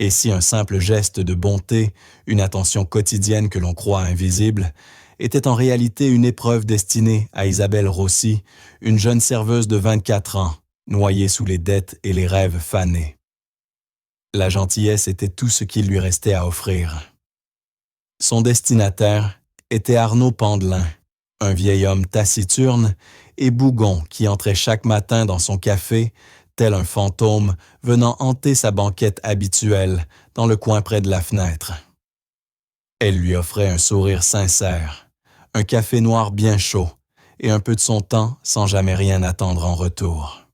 Et si un simple geste de bonté, une attention quotidienne que l'on croit invisible, était en réalité une épreuve destinée à Isabelle Rossi, une jeune serveuse de 24 ans, noyée sous les dettes et les rêves fanés. La gentillesse était tout ce qu'il lui restait à offrir. Son destinataire était Arnaud Pandelin, un vieil homme taciturne et bougon qui entrait chaque matin dans son café, tel un fantôme venant hanter sa banquette habituelle dans le coin près de la fenêtre. Elle lui offrait un sourire sincère, un café noir bien chaud et un peu de son temps sans jamais rien attendre en retour.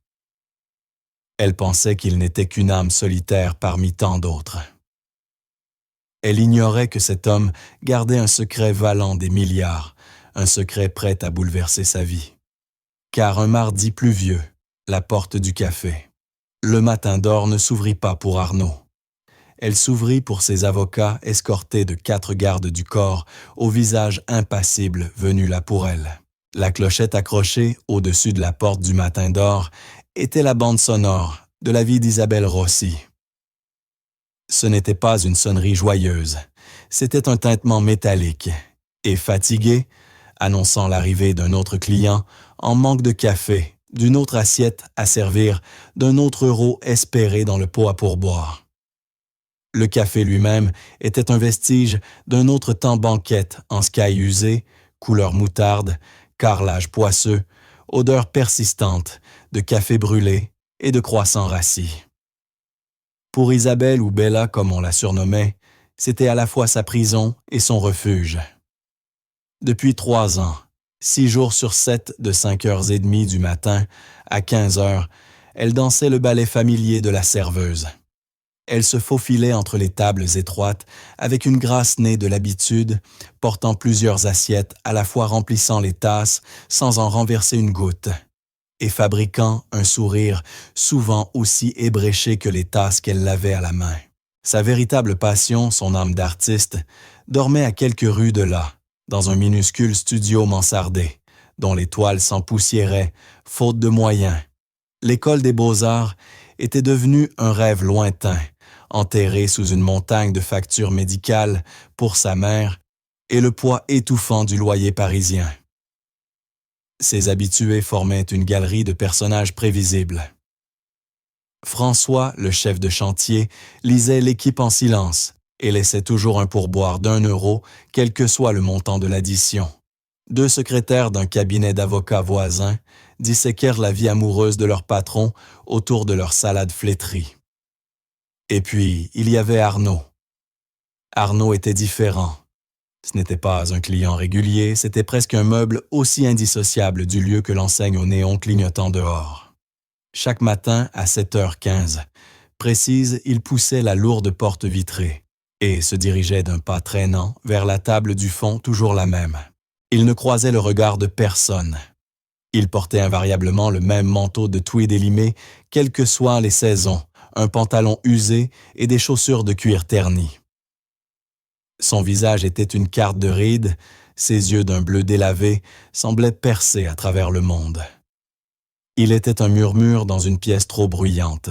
Elle pensait qu'il n'était qu'une âme solitaire parmi tant d'autres. Elle ignorait que cet homme gardait un secret valant des milliards, un secret prêt à bouleverser sa vie. Car un mardi pluvieux, la porte du café, le matin d'or ne s'ouvrit pas pour Arnaud. Elle s'ouvrit pour ses avocats escortés de 4 gardes du corps au visage impassible venus là pour elle. La clochette accrochée au-dessus de la porte du matin d'or était la bande sonore de la vie d'Isabelle Rossi. Ce n'était pas une sonnerie joyeuse, c'était un tintement métallique et fatigué, annonçant l'arrivée d'un autre client en manque de café, d'une autre assiette à servir, d'un autre euro espéré dans le pot à pourboire. Le café lui-même était un vestige d'un autre temps banquette en sky usé, couleur moutarde, carrelage poisseux, odeur persistante de café brûlé et de croissants rassis. Pour Isabelle ou Bella comme on la surnommait, c'était à la fois sa prison et son refuge. Depuis 3 ans, 6 jours sur 7 de 5h30 du matin à 15h, elle dansait le ballet familier de la serveuse. Elle se faufilait entre les tables étroites avec une grâce née de l'habitude, portant plusieurs assiettes à la fois remplissant les tasses sans en renverser une goutte, et fabriquant un sourire souvent aussi ébréché que les tasses qu'elle lavait à la main. Sa véritable passion, son âme d'artiste, dormait à quelques rues de là, dans un minuscule studio mansardé, dont les toiles s'empoussiéraient, faute de moyens. L'école des beaux-arts était devenue un rêve lointain, enterré sous une montagne de factures médicales pour sa mère et le poids étouffant du loyer parisien. Ses habitués formaient une galerie de personnages prévisibles. François, le chef de chantier, lisait l'équipe en silence et laissait toujours un pourboire d'1 euro, quel que soit le montant de l'addition. 2 secrétaires d'un cabinet d'avocats voisins disséquèrent la vie amoureuse de leur patron autour de leur salade flétrie. Et puis, il y avait Arnaud. Arnaud était différent. Ce n'était pas un client régulier, c'était presque un meuble aussi indissociable du lieu que l'enseigne au néon clignotant dehors. Chaque matin, à 7h15, précise, il poussait la lourde porte vitrée et se dirigeait d'un pas traînant vers la table du fond, toujours la même. Il ne croisait le regard de personne. Il portait invariablement le même manteau de tweed élimé, quelles que soient les saisons, un pantalon usé et des chaussures de cuir terni. Son visage était une carte de rides, ses yeux d'un bleu délavé semblaient percer à travers le monde. Il était un murmure dans une pièce trop bruyante.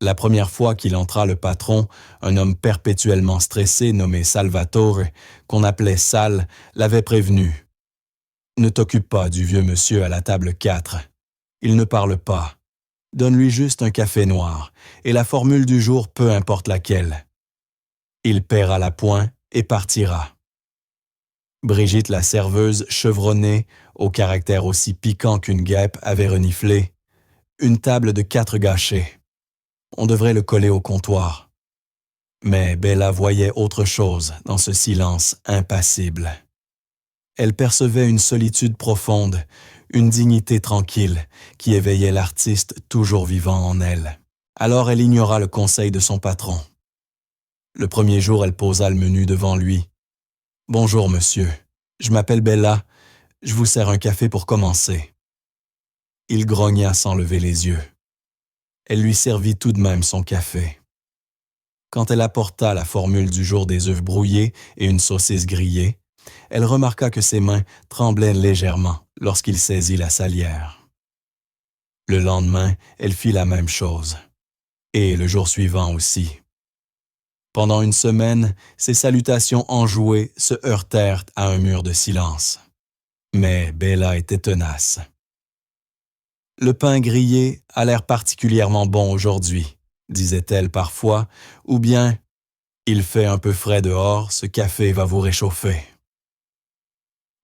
La première fois qu'il entra, le patron, un homme perpétuellement stressé nommé Salvatore, qu'on appelait Sal, l'avait prévenu. « Ne t'occupe pas du vieux monsieur à la table 4. Il ne parle pas. Donne-lui juste un café noir, et la formule du jour peu importe laquelle. Il paiera la pointe et partira. » Brigitte, la serveuse chevronnée, au caractère aussi piquant qu'une guêpe, avait reniflé. Une table de 4 gâchés. On devrait le coller au comptoir. Mais Bella voyait autre chose dans ce silence impassible. Elle percevait une solitude profonde, une dignité tranquille qui éveillait l'artiste toujours vivant en elle. Alors elle ignora le conseil de son patron. Le premier jour, elle posa le menu devant lui. « Bonjour, monsieur. Je m'appelle Bella. Je vous sers un café pour commencer. » Il grogna sans lever les yeux. Elle lui servit tout de même son café. Quand elle apporta la formule du jour des œufs brouillés et une saucisse grillée, elle remarqua que ses mains tremblaient légèrement lorsqu'il saisit la salière. Le lendemain, elle fit la même chose. Et le jour suivant aussi. Pendant une semaine, ces salutations enjouées se heurtèrent à un mur de silence. Mais Bella était tenace. Le pain grillé a l'air particulièrement bon aujourd'hui, disait-elle parfois, ou bien « Il fait un peu frais dehors, ce café va vous réchauffer ».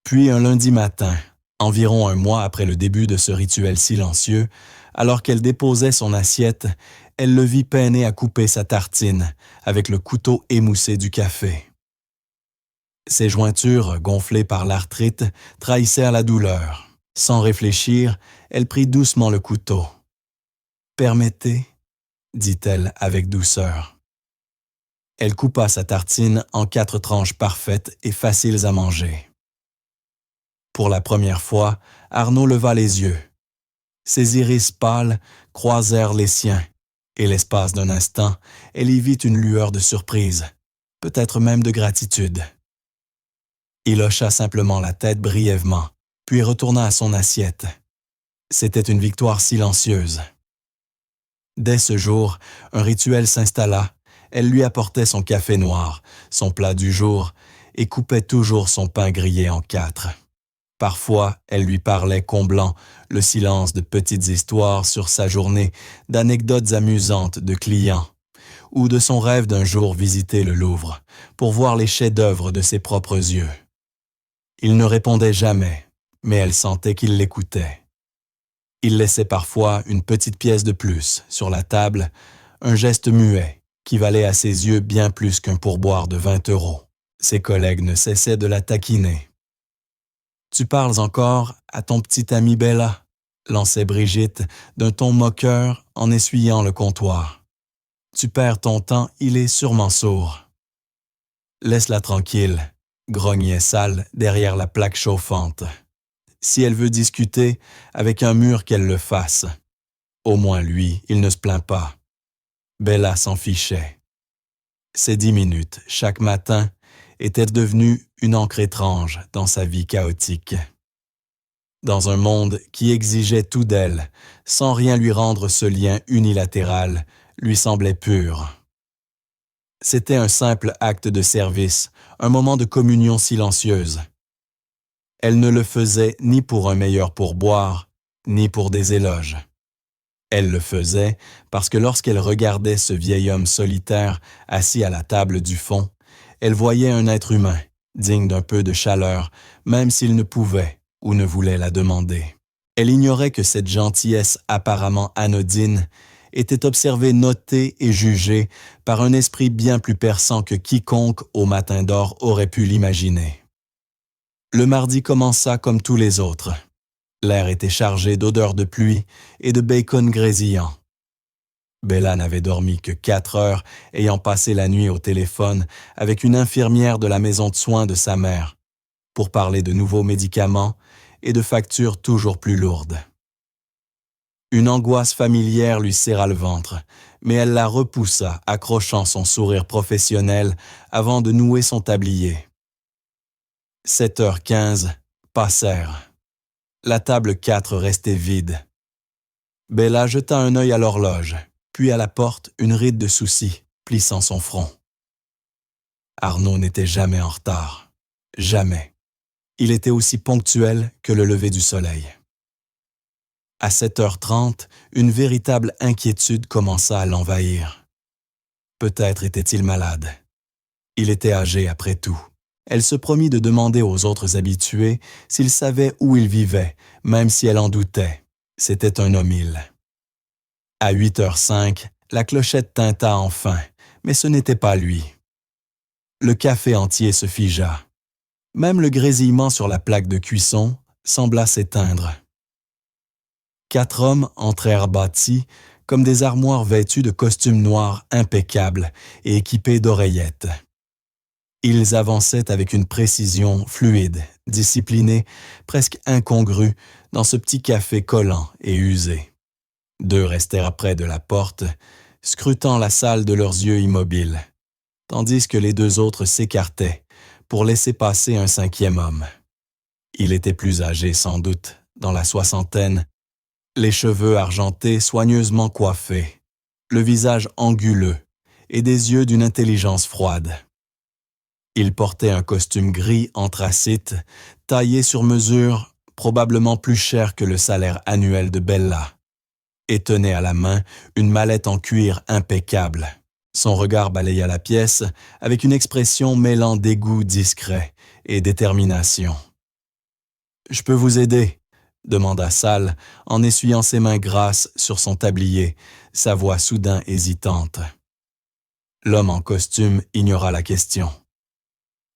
Puis un lundi matin, environ un mois après le début de ce rituel silencieux, alors qu'elle déposait son assiette, elle le vit peiner à couper sa tartine avec le couteau émoussé du café. Ses jointures, gonflées par l'arthrite, trahissèrent la douleur. Sans réfléchir, elle prit doucement le couteau. « Permettez » dit-elle avec douceur. Elle coupa sa tartine en 4 tranches parfaites et faciles à manger. Pour la première fois, Arnaud leva les yeux. Ses iris pâles croisèrent les siens, et l'espace d'un instant, elle y vit une lueur de surprise, peut-être même de gratitude. Il hocha simplement la tête brièvement, puis retourna à son assiette. C'était une victoire silencieuse. Dès ce jour, un rituel s'installa. Elle lui apportait son café noir, son plat du jour, et coupait toujours son pain grillé en 4. Parfois, elle lui parlait comblant le silence de petites histoires sur sa journée, d'anecdotes amusantes de clients, ou de son rêve d'un jour visiter le Louvre pour voir les chefs-d'œuvre de ses propres yeux. Il ne répondait jamais, mais elle sentait qu'il l'écoutait. Il laissait parfois une petite pièce de plus sur la table, un geste muet qui valait à ses yeux bien plus qu'un pourboire de 20 €. Ses collègues ne cessaient de la taquiner. « Tu parles encore à ton petit ami Bella ?» lançait Brigitte d'un ton moqueur en essuyant le comptoir. « Tu perds ton temps, il est sûrement sourd. »« Laisse-la tranquille », grognait Sal derrière la plaque chauffante. « Si elle veut discuter, avec un mur qu'elle le fasse. Au moins lui, il ne se plaint pas. » Bella s'en fichait. Ces 10 minutes, chaque matin, étaient devenues une encre étrange dans sa vie chaotique. Dans un monde qui exigeait tout d'elle, sans rien lui rendre, ce lien unilatéral lui semblait pur. C'était un simple acte de service, un moment de communion silencieuse. Elle ne le faisait ni pour un meilleur pourboire, ni pour des éloges. Elle le faisait parce que lorsqu'elle regardait ce vieil homme solitaire assis à la table du fond, elle voyait un être humain, digne d'un peu de chaleur, même s'il ne pouvait ou ne voulait la demander. Elle ignorait que cette gentillesse apparemment anodine était observée, notée et jugée par un esprit bien plus perçant que quiconque au matin d'or aurait pu l'imaginer. Le mardi commença comme tous les autres. L'air était chargé d'odeurs de pluie et de bacon grésillant. Bella n'avait dormi que 4 heures, ayant passé la nuit au téléphone avec une infirmière de la maison de soins de sa mère, pour parler de nouveaux médicaments et de factures toujours plus lourdes. Une angoisse familière lui serra le ventre, mais elle la repoussa, accrochant son sourire professionnel avant de nouer son tablier. 7h15 passèrent. La table 4 restait vide. Bella jeta un œil à l'horloge, puis à la porte une ride de soucis, plissant son front. Arnaud n'était jamais en retard. Jamais. Il était aussi ponctuel que le lever du soleil. À 7h30, une véritable inquiétude commença à l'envahir. Peut-être était-il malade. Il était âgé après tout. Elle se promit de demander aux autres habitués s'ils savaient où il vivait, même si elle en doutait. C'était un homme-île. À 8h05, la clochette tinta enfin, mais ce n'était pas lui. Le café entier se figea. Même le grésillement sur la plaque de cuisson sembla s'éteindre. 4 hommes entrèrent bâtis comme des armoires vêtues de costumes noirs impeccables et équipés d'oreillettes. Ils avançaient avec une précision fluide, disciplinée, presque incongrue, dans ce petit café collant et usé. 2 restèrent près de la porte, scrutant la salle de leurs yeux immobiles, tandis que les 2 autres s'écartaient pour laisser passer un 5e homme. Il était plus âgé sans doute, dans la soixantaine, les cheveux argentés soigneusement coiffés, le visage anguleux et des yeux d'une intelligence froide. Il portait un costume gris anthracite, taillé sur mesure, probablement plus cher que le salaire annuel de Bella, et tenait à la main une mallette en cuir impeccable. Son regard balaya la pièce avec une expression mêlant dégoût discret et détermination. « Je peux vous aider ?» demanda Sal en essuyant ses mains grasses sur son tablier, sa voix soudain hésitante. L'homme en costume ignora la question.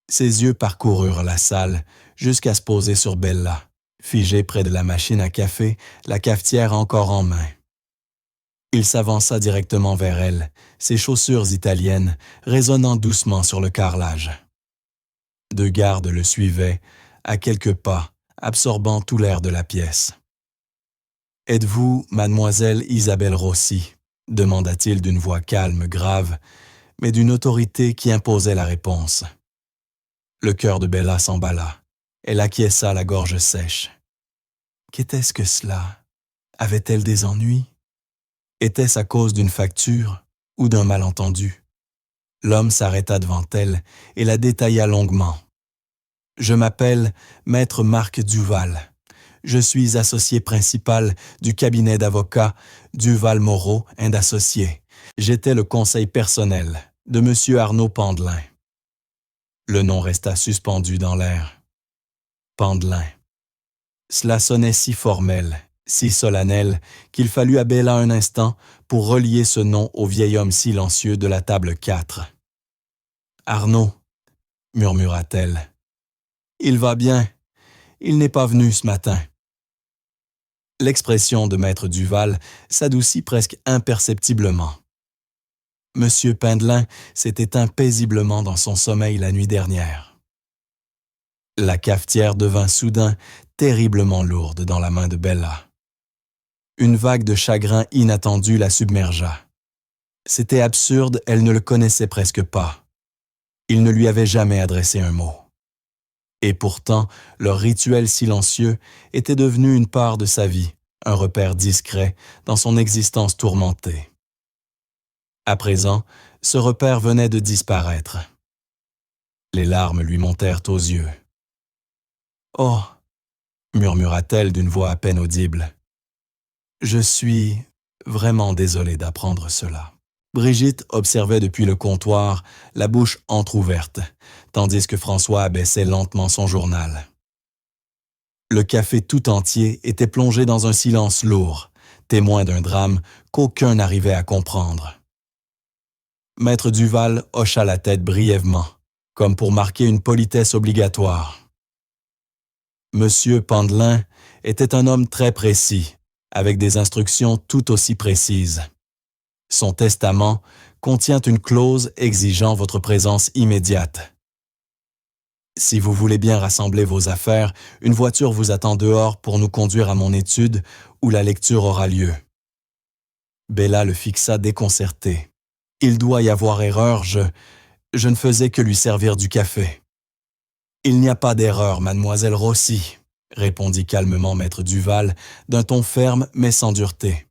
Ses yeux parcoururent la salle jusqu'à se poser sur Bella, figée près de la machine à café, la cafetière encore en main. Il s'avança directement vers elle, ses chaussures italiennes résonnant doucement sur le carrelage. Deux gardes le suivaient, à quelques pas, absorbant tout l'air de la pièce. « Êtes-vous mademoiselle Isabelle Rossi ?» demanda-t-il d'une voix calme, grave, mais d'une autorité qui imposait la réponse. Le cœur de Bella s'emballa. Elle acquiesça la gorge sèche. Qu'était-ce que cela? Avait-elle des ennuis? Était-ce à cause d'une facture ou d'un malentendu? L'homme s'arrêta devant elle et la détailla longuement. « Je m'appelle Maître Marc Duval. Je suis associé principal du cabinet d'avocats Duval-Moreau & Associés. J'étais le conseil personnel de M. Arnaud Pandelin. » Le nom resta suspendu dans l'air. Pandelin. Cela sonnait si formel, si solennel, qu'il fallut à Bella un instant pour relier ce nom au vieil homme silencieux de la table 4. « Arnaud, » murmura-t-elle. « Il va bien. Il n'est pas venu ce matin. » L'expression de Maître Duval s'adoucit presque imperceptiblement. Monsieur Pandelin s'est éteint paisiblement dans son sommeil la nuit dernière. La cafetière devint soudain terriblement lourde dans la main de Bella. Une vague de chagrin inattendu la submergea. C'était absurde, elle ne le connaissait presque pas. Il ne lui avait jamais adressé un mot. Et pourtant, leur rituel silencieux était devenu une part de sa vie, un repère discret dans son existence tourmentée. À présent, ce repère venait de disparaître. Les larmes lui montèrent aux yeux. « Oh !» murmura-t-elle d'une voix à peine audible. « Je suis vraiment désolée d'apprendre cela. » Brigitte observait depuis le comptoir, la bouche entr'ouverte, tandis que François abaissait lentement son journal. Le café tout entier était plongé dans un silence lourd, témoin d'un drame qu'aucun n'arrivait à comprendre. Maître Duval hocha la tête brièvement, comme pour marquer une politesse obligatoire. Monsieur Pandelin était un homme très précis, avec des instructions tout aussi précises. Son testament contient une clause exigeant votre présence immédiate. Si vous voulez bien rassembler vos affaires, une voiture vous attend dehors pour nous conduire à mon étude où la lecture aura lieu. Bella le fixa déconcertée. Il doit y avoir erreur, je ne faisais que lui servir du café. Il n'y a pas d'erreur, mademoiselle Rossi, répondit calmement Maître Duval, d'un ton ferme mais sans dureté.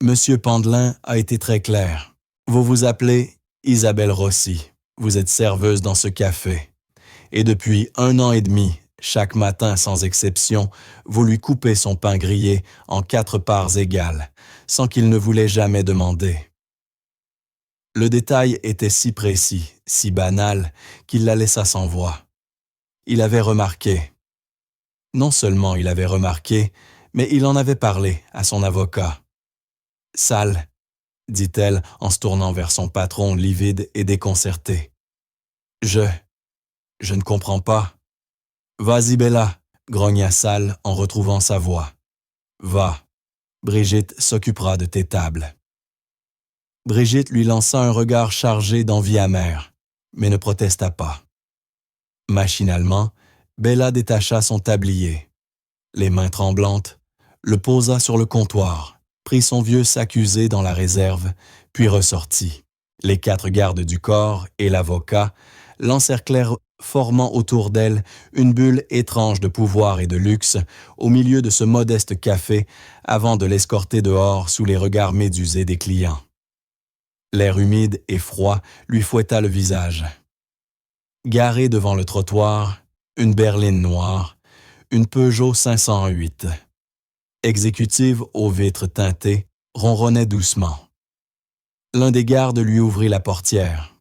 Monsieur Pandelin a été très clair. Vous vous appelez Isabelle Rossi. Vous êtes serveuse dans ce café. Et depuis 1 an et demi, chaque matin sans exception, vous lui coupez son pain grillé en 4 parts égales, sans qu'il ne vous l'ait jamais demandé. Le détail était si précis, si banal, qu'il la laissa sans voix. Il avait remarqué. Non seulement il avait remarqué, mais il en avait parlé à son avocat. « Sal », dit-elle en se tournant vers son patron livide et déconcerté. « Je ne comprends pas. »« Vas-y, Bella », grogna Sal en retrouvant sa voix. « Va, Brigitte s'occupera de tes tables. » Brigitte lui lança un regard chargé d'envie amère, mais ne protesta pas. Machinalement, Bella détacha son tablier. Les mains tremblantes, le posa sur le comptoir, prit son vieux sac usé dans la réserve, puis ressortit. Les 4 gardes du corps et l'avocat l'encerclèrent, formant autour d'elle une bulle étrange de pouvoir et de luxe au milieu de ce modeste café avant de l'escorter dehors sous les regards médusés des clients. L'air humide et froid lui fouetta le visage. Garée devant le trottoir, une berline noire, une Peugeot 508. Exécutive aux vitres teintées, ronronnait doucement. L'un des gardes lui ouvrit la portière.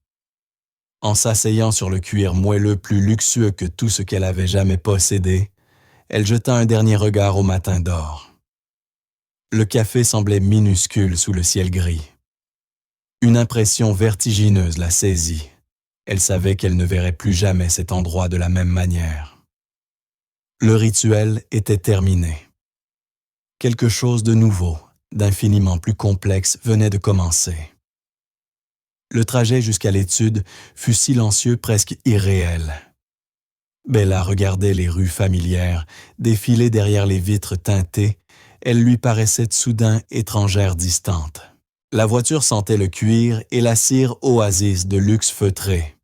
En s'asseyant sur le cuir moelleux plus luxueux que tout ce qu'elle avait jamais possédé, elle jeta un dernier regard au matin d'or. Le café semblait minuscule sous le ciel gris. Une impression vertigineuse la saisit. Elle savait qu'elle ne verrait plus jamais cet endroit de la même manière. Le rituel était terminé. Quelque chose de nouveau, d'infiniment plus complexe, venait de commencer. Le trajet jusqu'à l'étude fut silencieux, presque irréel. Bella regardait les rues familières défiler derrière les vitres teintées. Elle lui paraissait soudain étrangère distante. La voiture sentait le cuir et la cire oasis de luxe feutré.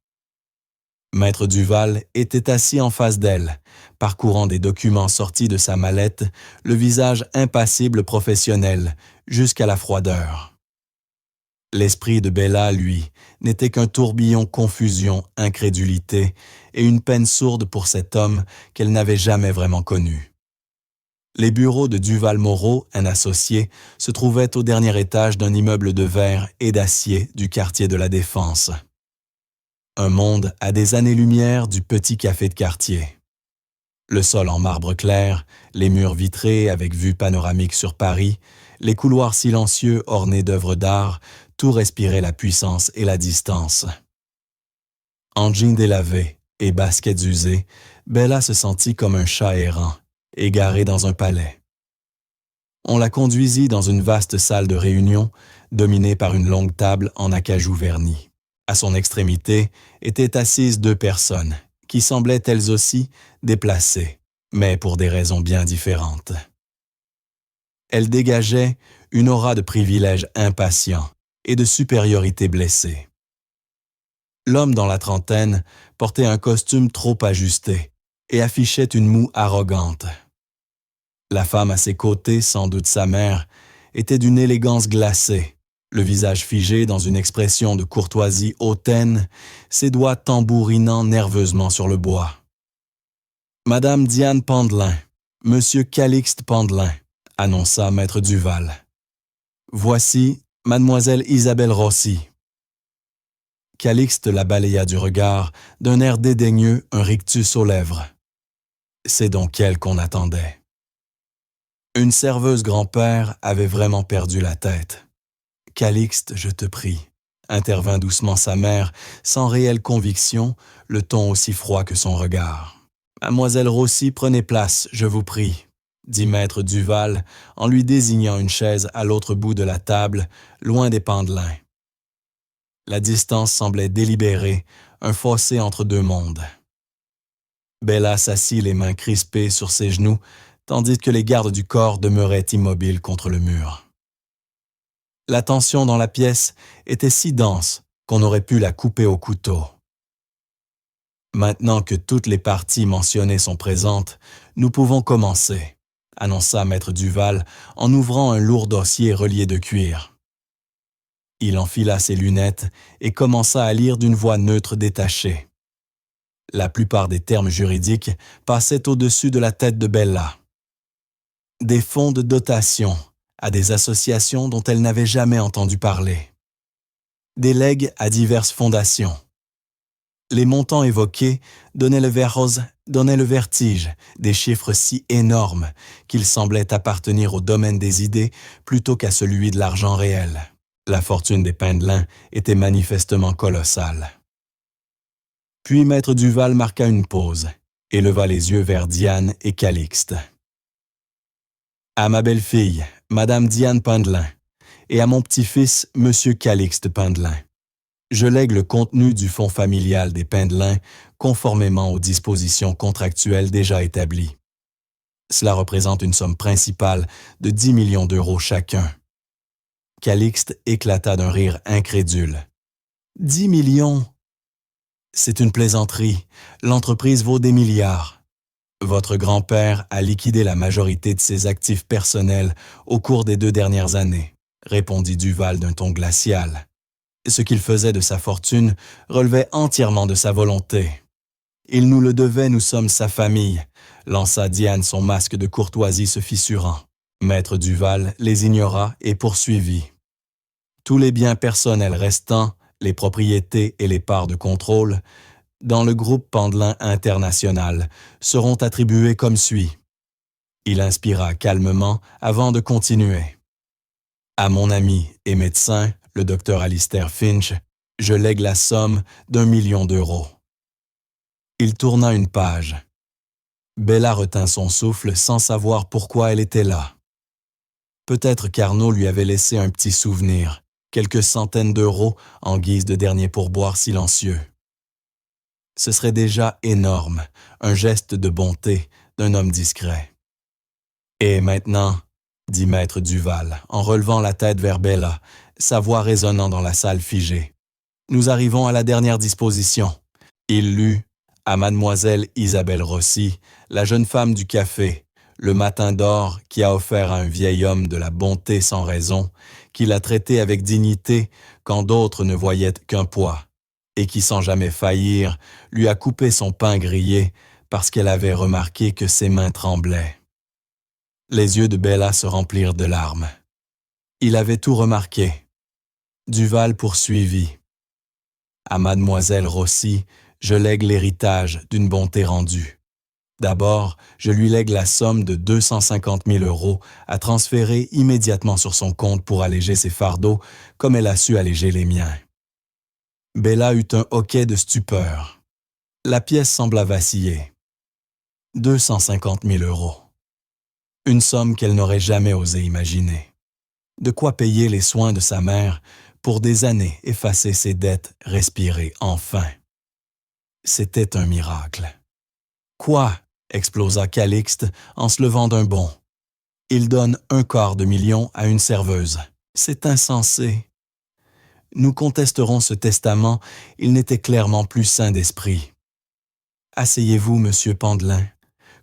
Maître Duval était assis en face d'elle, parcourant des documents sortis de sa mallette, le visage impassible professionnel, jusqu'à la froideur. L'esprit de Bella, lui, n'était qu'un tourbillon confusion, incrédulité et une peine sourde pour cet homme qu'elle n'avait jamais vraiment connu. Les bureaux de Duval-Moreau, un associé, se trouvaient au dernier étage d'un immeuble de verre et d'acier du quartier de la Défense. Un monde à des années-lumière du petit café de quartier. Le sol en marbre clair, les murs vitrés avec vue panoramique sur Paris, les couloirs silencieux ornés d'œuvres d'art, tout respirait la puissance et la distance. En jeans délavés et baskets usées, Bella se sentit comme un chat errant, égaré dans un palais. On la conduisit dans une vaste salle de réunion, dominée par une longue table en acajou verni. À son extrémité étaient assises 2 personnes, qui semblaient elles aussi déplacées, mais pour des raisons bien différentes. Elles dégageaient une aura de privilège impatient et de supériorité blessée. L'homme dans la trentaine portait un costume trop ajusté et affichait une moue arrogante. La femme à ses côtés, sans doute sa mère, était d'une élégance glacée, le visage figé dans une expression de courtoisie hautaine, ses doigts tambourinant nerveusement sur le bois. « Madame Diane Pandelin, Monsieur Calixte Pandelin », annonça Maître Duval. « Voici Mademoiselle Isabelle Rossi. » Calixte la balaya du regard, d'un air dédaigneux, un rictus aux lèvres. C'est donc elle qu'on attendait. Une serveuse grand-père avait vraiment perdu la tête. « Calixte, je te prie », intervint doucement sa mère, sans réelle conviction, le ton aussi froid que son regard. « Mademoiselle Rossi, prenez place, je vous prie », dit Maître Duval en lui désignant une chaise à l'autre bout de la table, loin des Pandelins. La distance semblait délibérée, un fossé entre 2 mondes. Bella s'assit les mains crispées sur ses genoux, tandis que les gardes du corps demeuraient immobiles contre le mur. La tension dans la pièce était si dense qu'on aurait pu la couper au couteau. Maintenant que toutes les parties mentionnées sont présentes, nous pouvons commencer, annonça Maître Duval en ouvrant un lourd dossier relié de cuir. Il enfila ses lunettes et commença à lire d'une voix neutre détachée. La plupart des termes juridiques passaient au-dessus de la tête de Bella. Des fonds de dotation à des associations dont elle n'avait jamais entendu parler. Des legs à diverses fondations. Les montants évoqués donnaient le vertige, des chiffres si énormes qu'ils semblaient appartenir au domaine des idées plutôt qu'à celui de l'argent réel. La fortune des Pandelin était manifestement colossale. Puis Maître Duval marqua une pause et leva les yeux vers Diane et Calixte. « À ma belle-fille, Madame Diane Pandelin, et à mon petit-fils, Monsieur Calixte Pandelin. Je lègue le contenu du fonds familial des Pandelin conformément aux dispositions contractuelles déjà établies. Cela représente une somme principale de 10 millions d'euros chacun. » Calixte éclata d'un rire incrédule. « 10 millions! C'est une plaisanterie. L'entreprise vaut des milliards. Votre grand-père a liquidé la majorité de ses actifs personnels au cours des 2 dernières années, répondit Duval d'un ton glacial. Ce qu'il faisait de sa fortune relevait entièrement de sa volonté. Il nous le devait, nous sommes sa famille, lança Diane son masque de courtoisie se fissurant. Maître Duval les ignora et poursuivit. Tous les biens personnels restants, les propriétés et les parts de contrôle, dans le groupe Pandelin International, seront attribués comme suit. Il inspira calmement avant de continuer. À mon ami et médecin, le docteur Alistair Finch, je lègue la somme d'1 million d'euros. Il tourna une page. Bella retint son souffle sans savoir pourquoi elle était là. Peut-être qu'Arnaud lui avait laissé un petit souvenir, quelques centaines d'euros en guise de dernier pourboire silencieux. Ce serait déjà énorme, un geste de bonté d'un homme discret. Et maintenant, dit Maître Duval, en relevant la tête vers Bella, sa voix résonnant dans la salle figée. Nous arrivons à la dernière disposition. Il lut à Mademoiselle Isabelle Rossi, la jeune femme du café, le matin d'or qui a offert à un vieil homme de la bonté sans raison, qui l'a traité avec dignité quand d'autres ne voyaient qu'un poids, et qui sans jamais faillir lui a coupé son pain grillé parce qu'elle avait remarqué que ses mains tremblaient. Les yeux de Bella se remplirent de larmes. Il avait tout remarqué. Duval poursuivit. À Mademoiselle Rossi, je lègue l'héritage d'une bonté rendue. D'abord, je lui lègue la somme de 250 000 euros à transférer immédiatement sur son compte pour alléger ses fardeaux comme elle a su alléger les miens. Bella eut un hoquet de stupeur. La pièce sembla vaciller. 250 000 euros. Une somme qu'elle n'aurait jamais osé imaginer. De quoi payer les soins de sa mère, pour des années effacer ses dettes, respirer enfin. C'était un miracle. Quoi? Explosa Calixte en se levant d'un bond. Il donne 250 000 à une serveuse. C'est insensé. Nous contesterons ce testament, il n'était clairement plus sain d'esprit. Asseyez-vous, monsieur Pandelin,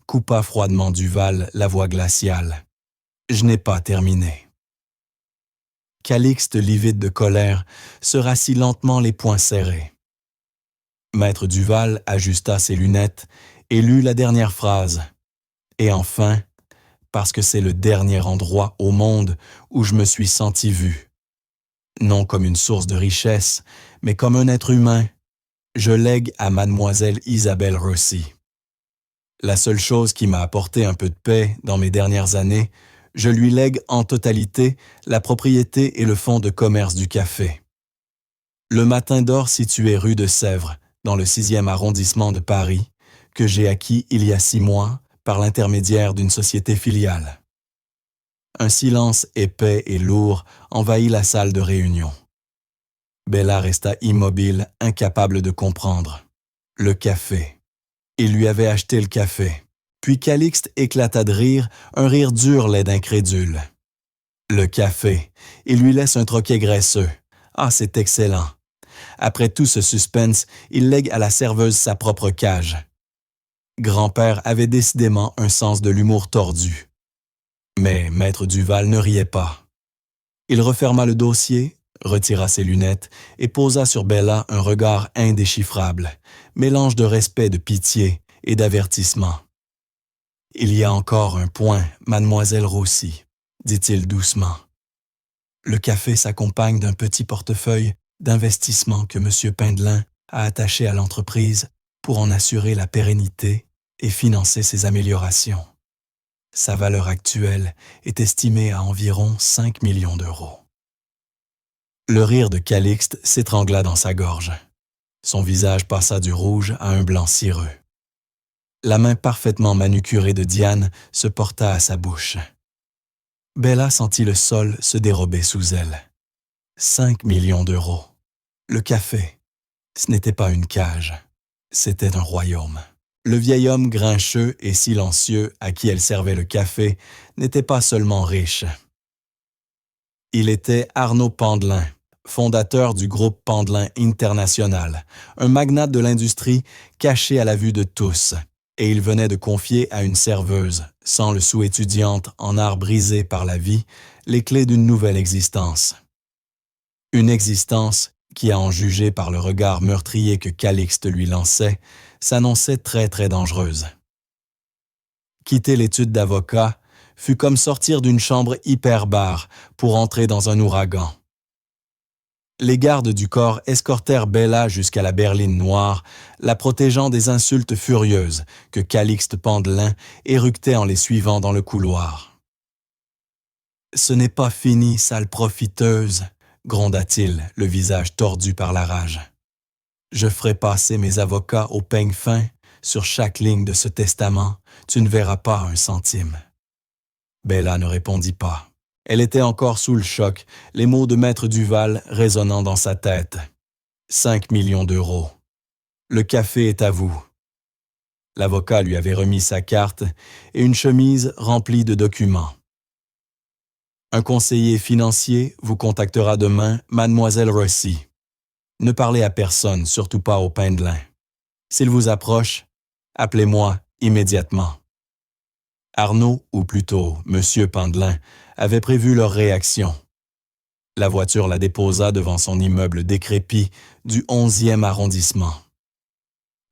coupa froidement Duval la voix glaciale. Je n'ai pas terminé. Calixte, livide de colère, se rassit lentement les poings serrés. Maître Duval ajusta ses lunettes et lut la dernière phrase. Et enfin, parce que c'est le dernier endroit au monde où je me suis senti vu. Non comme une source de richesse, mais comme un être humain, je lègue à Mademoiselle Isabelle Rossi. La seule chose qui m'a apporté un peu de paix dans mes dernières années, je lui lègue en totalité la propriété et le fonds de commerce du café. Le Matin d'Or situé rue de Sèvres, dans le 6e arrondissement de Paris, que j'ai acquis il y a 6 mois par l'intermédiaire d'une société filiale. Un silence épais et lourd envahit la salle de réunion. Bella resta immobile, incapable de comprendre. Le café. Il lui avait acheté le café. Puis Calixte éclata de rire, un rire dur laid d'incrédule. Le café. Il lui laisse un troquet graisseux. Ah, c'est excellent. Après tout ce suspense, il lègue à la serveuse sa propre cage. Grand-père avait décidément un sens de l'humour tordu. Mais Maître Duval ne riait pas. Il referma le dossier, retira ses lunettes et posa sur Bella un regard indéchiffrable, mélange de respect, de pitié et d'avertissement. « Il y a encore un point, Mademoiselle Rossi, » dit-il doucement. Le café s'accompagne d'un petit portefeuille d'investissement que M. Pandelin a attaché à l'entreprise pour en assurer la pérennité et financer ses améliorations. Sa valeur actuelle est estimée à environ 5 millions d'euros. Le rire de Calixte s'étrangla dans sa gorge. Son visage passa du rouge à un blanc cireux. La main parfaitement manucurée de Diane se porta à sa bouche. Bella sentit le sol se dérober sous elle. 5 millions d'euros. Le café, ce n'était pas une cage, c'était un royaume. Le vieil homme grincheux et silencieux à qui elle servait le café n'était pas seulement riche. Il était Arnaud Pandelin, fondateur du groupe Pandelin International, un magnate de l'industrie caché à la vue de tous, et il venait de confier à une serveuse, sans le sou étudiante en art brisé par la vie, les clés d'une nouvelle existence. Une existence qui, à en juger par le regard meurtrier que Calixte lui lançait, s'annonçait très très dangereuse. Quitter l'étude d'avocat fut comme sortir d'une chambre hyperbare pour entrer dans un ouragan. Les gardes du corps escortèrent Bella jusqu'à la berline noire, la protégeant des insultes furieuses que Calixte Pandelin éructait en les suivant dans le couloir. « Ce n'est pas fini, sale profiteuse !» gronda-t-il, le visage tordu par la rage. « Je ferai passer mes avocats au peigne fin. Sur chaque ligne de ce testament, tu ne verras pas un centime. » Bella ne répondit pas. Elle était encore sous le choc, les mots de Maître Duval résonnant dans sa tête. 5 millions d'euros. Le café est à vous. L'avocat lui avait remis sa carte et une chemise remplie de documents. Un conseiller financier vous contactera demain, Mademoiselle Rossi. Ne parlez à personne, surtout pas au Pandelin. S'il vous approche, appelez-moi immédiatement. Arnaud, ou plutôt Monsieur Pandelin, avait prévu leur réaction. La voiture la déposa devant son immeuble décrépit du 11e arrondissement.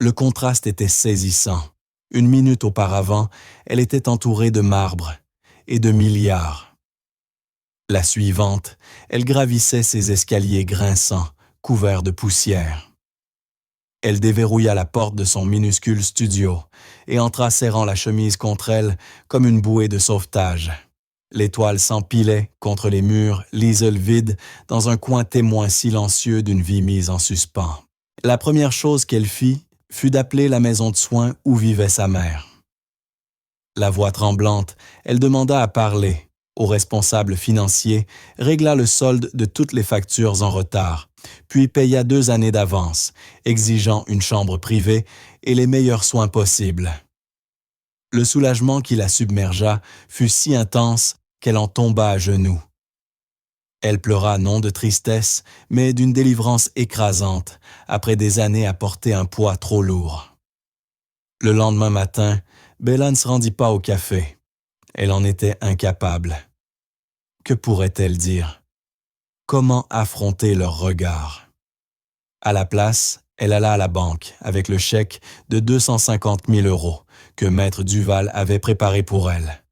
Le contraste était saisissant. Une minute auparavant, elle était entourée de marbre et de milliards. La suivante, elle gravissait ses escaliers grinçants, couverts de poussière. Elle déverrouilla la porte de son minuscule studio et entra serrant la chemise contre elle comme une bouée de sauvetage. Les toiles s'empilaient contre les murs, l'isole vide, dans un coin témoin silencieux d'une vie mise en suspens. La première chose qu'elle fit fut d'appeler la maison de soins où vivait sa mère. La voix tremblante, elle demanda à parler. Au responsable financier, régla le solde de toutes les factures en retard, puis paya 2 années d'avance, exigeant une chambre privée et les meilleurs soins possibles. Le soulagement qui la submergea fut si intense qu'elle en tomba à genoux. Elle pleura non de tristesse, mais d'une délivrance écrasante, après des années à porter un poids trop lourd. Le lendemain matin, Bella ne se rendit pas au café. Elle en était incapable. Que pourrait-elle dire? Comment affronter leur regard? À la place, elle alla à la banque avec le chèque de 250 000 € que Maître Duval avait préparé pour elle.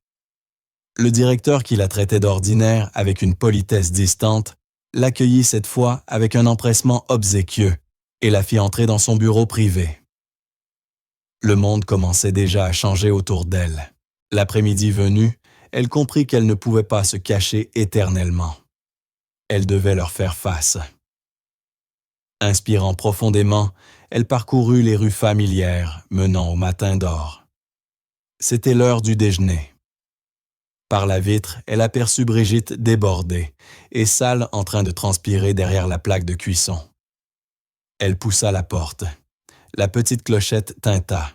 Le directeur qui la traitait d'ordinaire avec une politesse distante l'accueillit cette fois avec un empressement obséquieux et la fit entrer dans son bureau privé. Le monde commençait déjà à changer autour d'elle. L'après-midi venu, elle comprit qu'elle ne pouvait pas se cacher éternellement. Elle devait leur faire face. Inspirant profondément, elle parcourut les rues familières menant au matin d'or. C'était l'heure du déjeuner. Par la vitre, elle aperçut Brigitte débordée et sale en train de transpirer derrière la plaque de cuisson. Elle poussa la porte. La petite clochette tinta.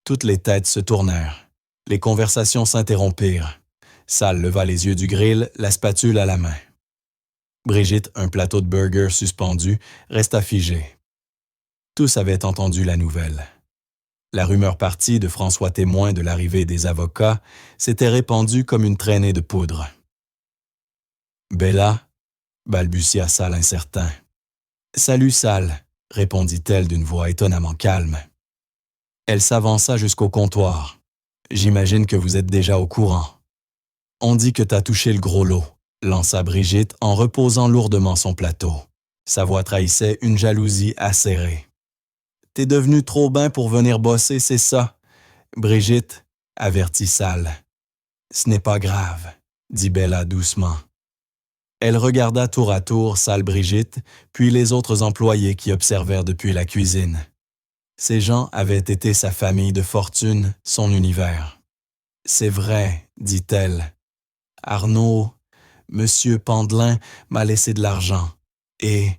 Toutes les têtes se tournèrent. Les conversations s'interrompirent. Sale leva les yeux du grill, la spatule à la main. Brigitte, un plateau de burgers suspendu, resta figée. Tous avaient entendu la nouvelle. La rumeur partie de François témoin de l'arrivée des avocats s'était répandue comme une traînée de poudre. « Bella » balbutia Sale incertain. « Salut Sale » répondit-elle d'une voix étonnamment calme. Elle s'avança jusqu'au comptoir. « J'imagine que vous êtes déjà au courant. »« On dit que t'as touché le gros lot » lança Brigitte en reposant lourdement son plateau. Sa voix trahissait une jalousie acérée. « T'es devenu trop ben pour venir bosser, c'est ça? » Brigitte, avertit Sale. « Ce n'est pas grave, » dit Bella doucement. Elle regarda tour à tour Sale Brigitte, puis les autres employés qui observèrent depuis la cuisine. Ces gens avaient été sa famille de fortune, son univers. « C'est vrai, dit-elle. Arnaud, Monsieur Pandelin m'a laissé de l'argent et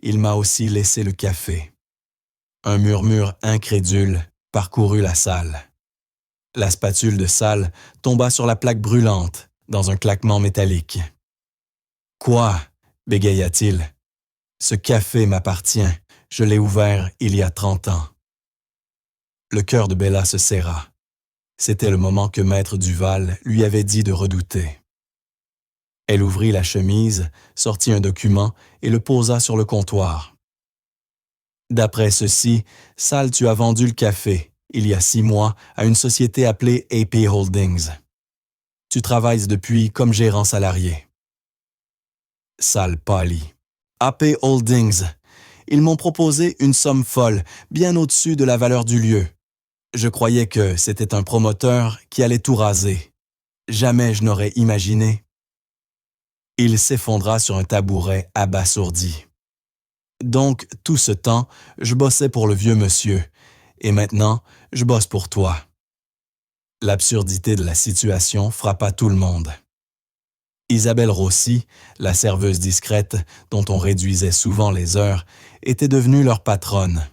il m'a aussi laissé le café. » Un murmure incrédule parcourut la salle. La spatule de Sale tomba sur la plaque brûlante, dans un claquement métallique. « Quoi ?» bégaya-t-il. « Ce café m'appartient. Je l'ai ouvert il y a 30 ans. » Le cœur de Bella se serra. C'était le moment que Maître Duval lui avait dit de redouter. Elle ouvrit la chemise, sortit un document et le posa sur le comptoir. D'après ceci, Sal, tu as vendu le café, il y a 6 mois, à une société appelée AP Holdings. Tu travailles depuis comme gérant salarié. Sal pâlit. AP Holdings. Ils m'ont proposé une somme folle, bien au-dessus de la valeur du lieu. Je croyais que c'était un promoteur qui allait tout raser. Jamais je n'aurais imaginé. Il s'effondra sur un tabouret abasourdi. Donc, tout ce temps, je bossais pour le vieux monsieur, et maintenant, je bosse pour toi. L'absurdité de la situation frappa tout le monde. Isabelle Rossi, la serveuse discrète dont on réduisait souvent les heures, était devenue leur patronne.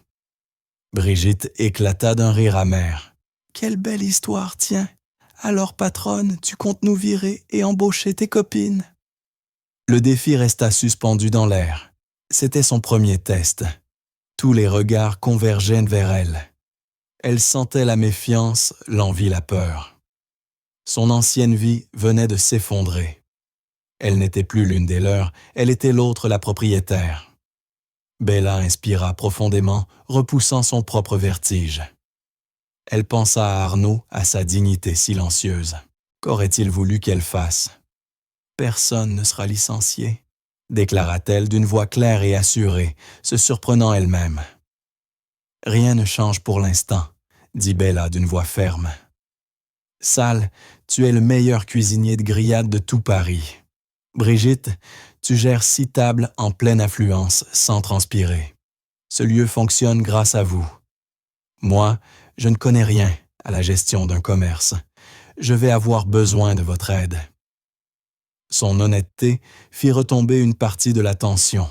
Brigitte éclata d'un rire amer. « Quelle belle histoire, tiens! Alors, patronne, tu comptes nous virer et embaucher tes copines? » Le défi resta suspendu dans l'air. C'était son premier test. Tous les regards convergeaient vers elle. Elle sentait la méfiance, l'envie, la peur. Son ancienne vie venait de s'effondrer. Elle n'était plus l'une des leurs, elle était l'autre, la propriétaire. Bella inspira profondément, repoussant son propre vertige. Elle pensa à Arnaud, à sa dignité silencieuse. Qu'aurait-il voulu qu'elle fasse? « Personne ne sera licencié, » déclara-t-elle d'une voix claire et assurée, se surprenant elle-même. « Rien ne change pour l'instant, » dit Bella d'une voix ferme. « Sal, tu es le meilleur cuisinier de grillade de tout Paris. Brigitte, tu gères 6 tables en pleine affluence, sans transpirer. Ce lieu fonctionne grâce à vous. Moi, je ne connais rien à la gestion d'un commerce. Je vais avoir besoin de votre aide. » Son honnêteté fit retomber une partie de la tension.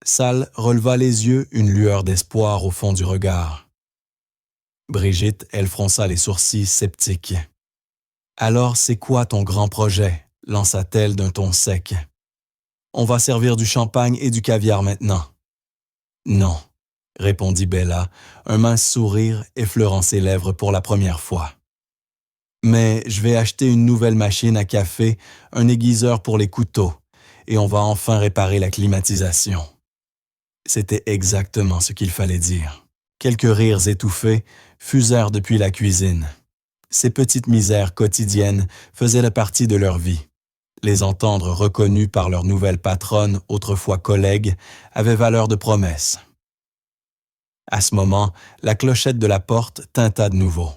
Sal releva les yeux, une lueur d'espoir au fond du regard. Brigitte, elle fronça les sourcils sceptiques. « Alors, c'est quoi ton grand projet ?» lança-t-elle d'un ton sec. « On va servir du champagne et du caviar maintenant. »« Non, » répondit Bella, un mince sourire effleurant ses lèvres pour la première fois. « Mais je vais acheter une nouvelle machine à café, un aiguiseur pour les couteaux, et on va enfin réparer la climatisation. » C'était exactement ce qu'il fallait dire. Quelques rires étouffés fusèrent depuis la cuisine. Ces petites misères quotidiennes faisaient partie de leur vie. Les entendre reconnus par leur nouvelle patronne, autrefois collègue, avait valeur de promesse. À ce moment, la clochette de la porte tinta de nouveau.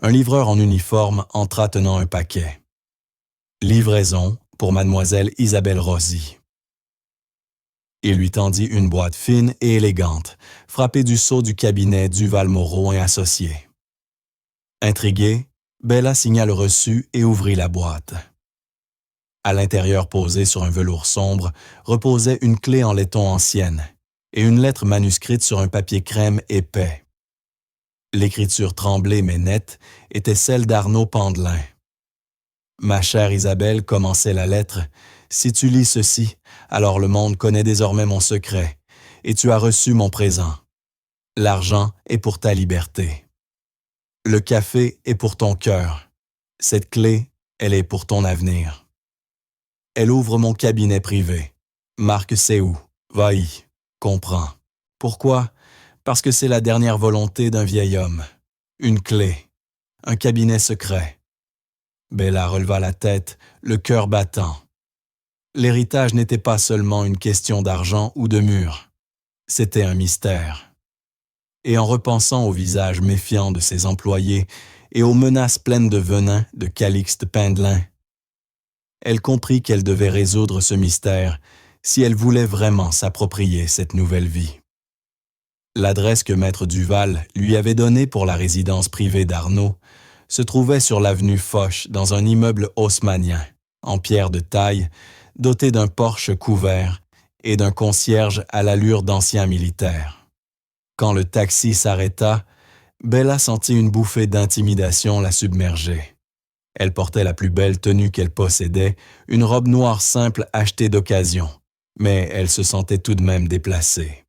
Un livreur en uniforme entra tenant un paquet. Livraison pour mademoiselle Isabelle Rossi. Il lui tendit une boîte fine et élégante, frappée du sceau du cabinet Duval-Moreau et Associés. Intriguée, Bella signa le reçu et ouvrit la boîte. À l'intérieur, posée sur un velours sombre, reposait une clé en laiton ancienne et une lettre manuscrite sur un papier crème épais. L'écriture tremblée mais nette était celle d'Arnaud Pandelin. « Ma chère Isabelle, commençait la lettre, si tu lis ceci, alors le monde connaît désormais mon secret, et tu as reçu mon présent. L'argent est pour ta liberté. Le café est pour ton cœur. Cette clé, elle est pour ton avenir. Elle ouvre mon cabinet privé. Marc sait où. Va-y. Comprends. Pourquoi? Parce que c'est la dernière volonté d'un vieil homme. Une clé. Un cabinet secret. » Bella releva la tête, le cœur battant. L'héritage n'était pas seulement une question d'argent ou de mur. C'était un mystère. Et en repensant au visage méfiant de ses employés et aux menaces pleines de venin de Calixte Pandelin, elle comprit qu'elle devait résoudre ce mystère si elle voulait vraiment s'approprier cette nouvelle vie. L'adresse que Maître Duval lui avait donnée pour la résidence privée d'Arnaud se trouvait sur l'avenue Foch dans un immeuble haussmannien, en pierre de taille, doté d'un porche couvert et d'un concierge à l'allure d'ancien militaire. Quand le taxi s'arrêta, Bella sentit une bouffée d'intimidation la submerger. Elle portait la plus belle tenue qu'elle possédait, une robe noire simple achetée d'occasion, mais elle se sentait tout de même déplacée.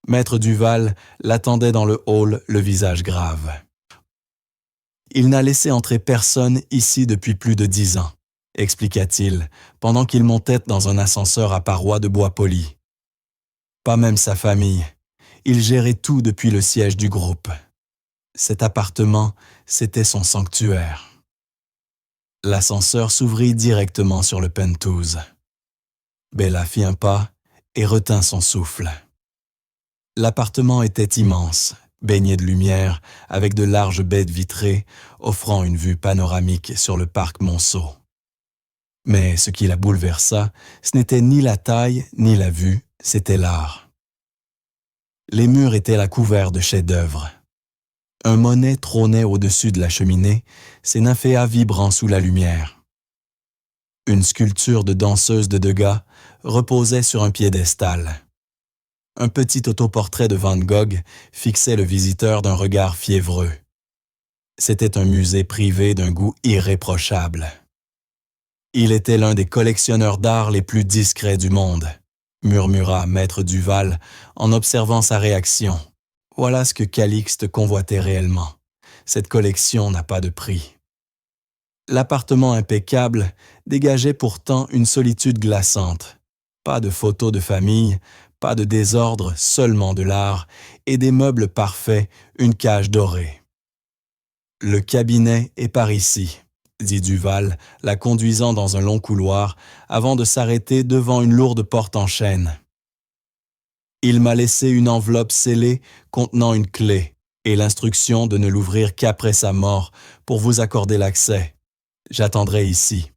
Maître Duval l'attendait dans le hall, le visage grave. « Il n'a laissé entrer personne ici depuis plus de 10 ans, expliqua-t-il, pendant qu'il montait dans un ascenseur à parois de bois poli. Pas même sa famille. Il gérait tout depuis le siège du groupe. Cet appartement, c'était son sanctuaire. L'ascenseur s'ouvrit directement sur le penthouse. Bella fit un pas et retint son souffle. L'appartement était immense, baigné de lumière, avec de larges baies vitrées, offrant une vue panoramique sur le parc Monceau. Mais ce qui la bouleversa, ce n'était ni la taille ni la vue, c'était l'art. Les murs étaient là couverts de chefs-d'œuvre. Un Monet trônait au-dessus de la cheminée, ses nymphéas vibrant sous la lumière. Une sculpture de danseuse de Degas reposait sur un piédestal. Un petit autoportrait de Van Gogh fixait le visiteur d'un regard fiévreux. C'était un musée privé d'un goût irréprochable. Il était l'un des collectionneurs d'art les plus discrets du monde, murmura Maître Duval en observant sa réaction. Voilà ce que Calixte convoitait réellement. Cette collection n'a pas de prix. L'appartement impeccable dégageait pourtant une solitude glaçante. Pas de photos de famille, pas de désordre, seulement de l'art, et des meubles parfaits, une cage dorée. « Le cabinet est par ici », dit Duval, la conduisant dans un long couloir, avant de s'arrêter devant une lourde porte en chêne. Il m'a laissé une enveloppe scellée contenant une clé et l'instruction de ne l'ouvrir qu'après sa mort pour vous accorder l'accès. J'attendrai ici.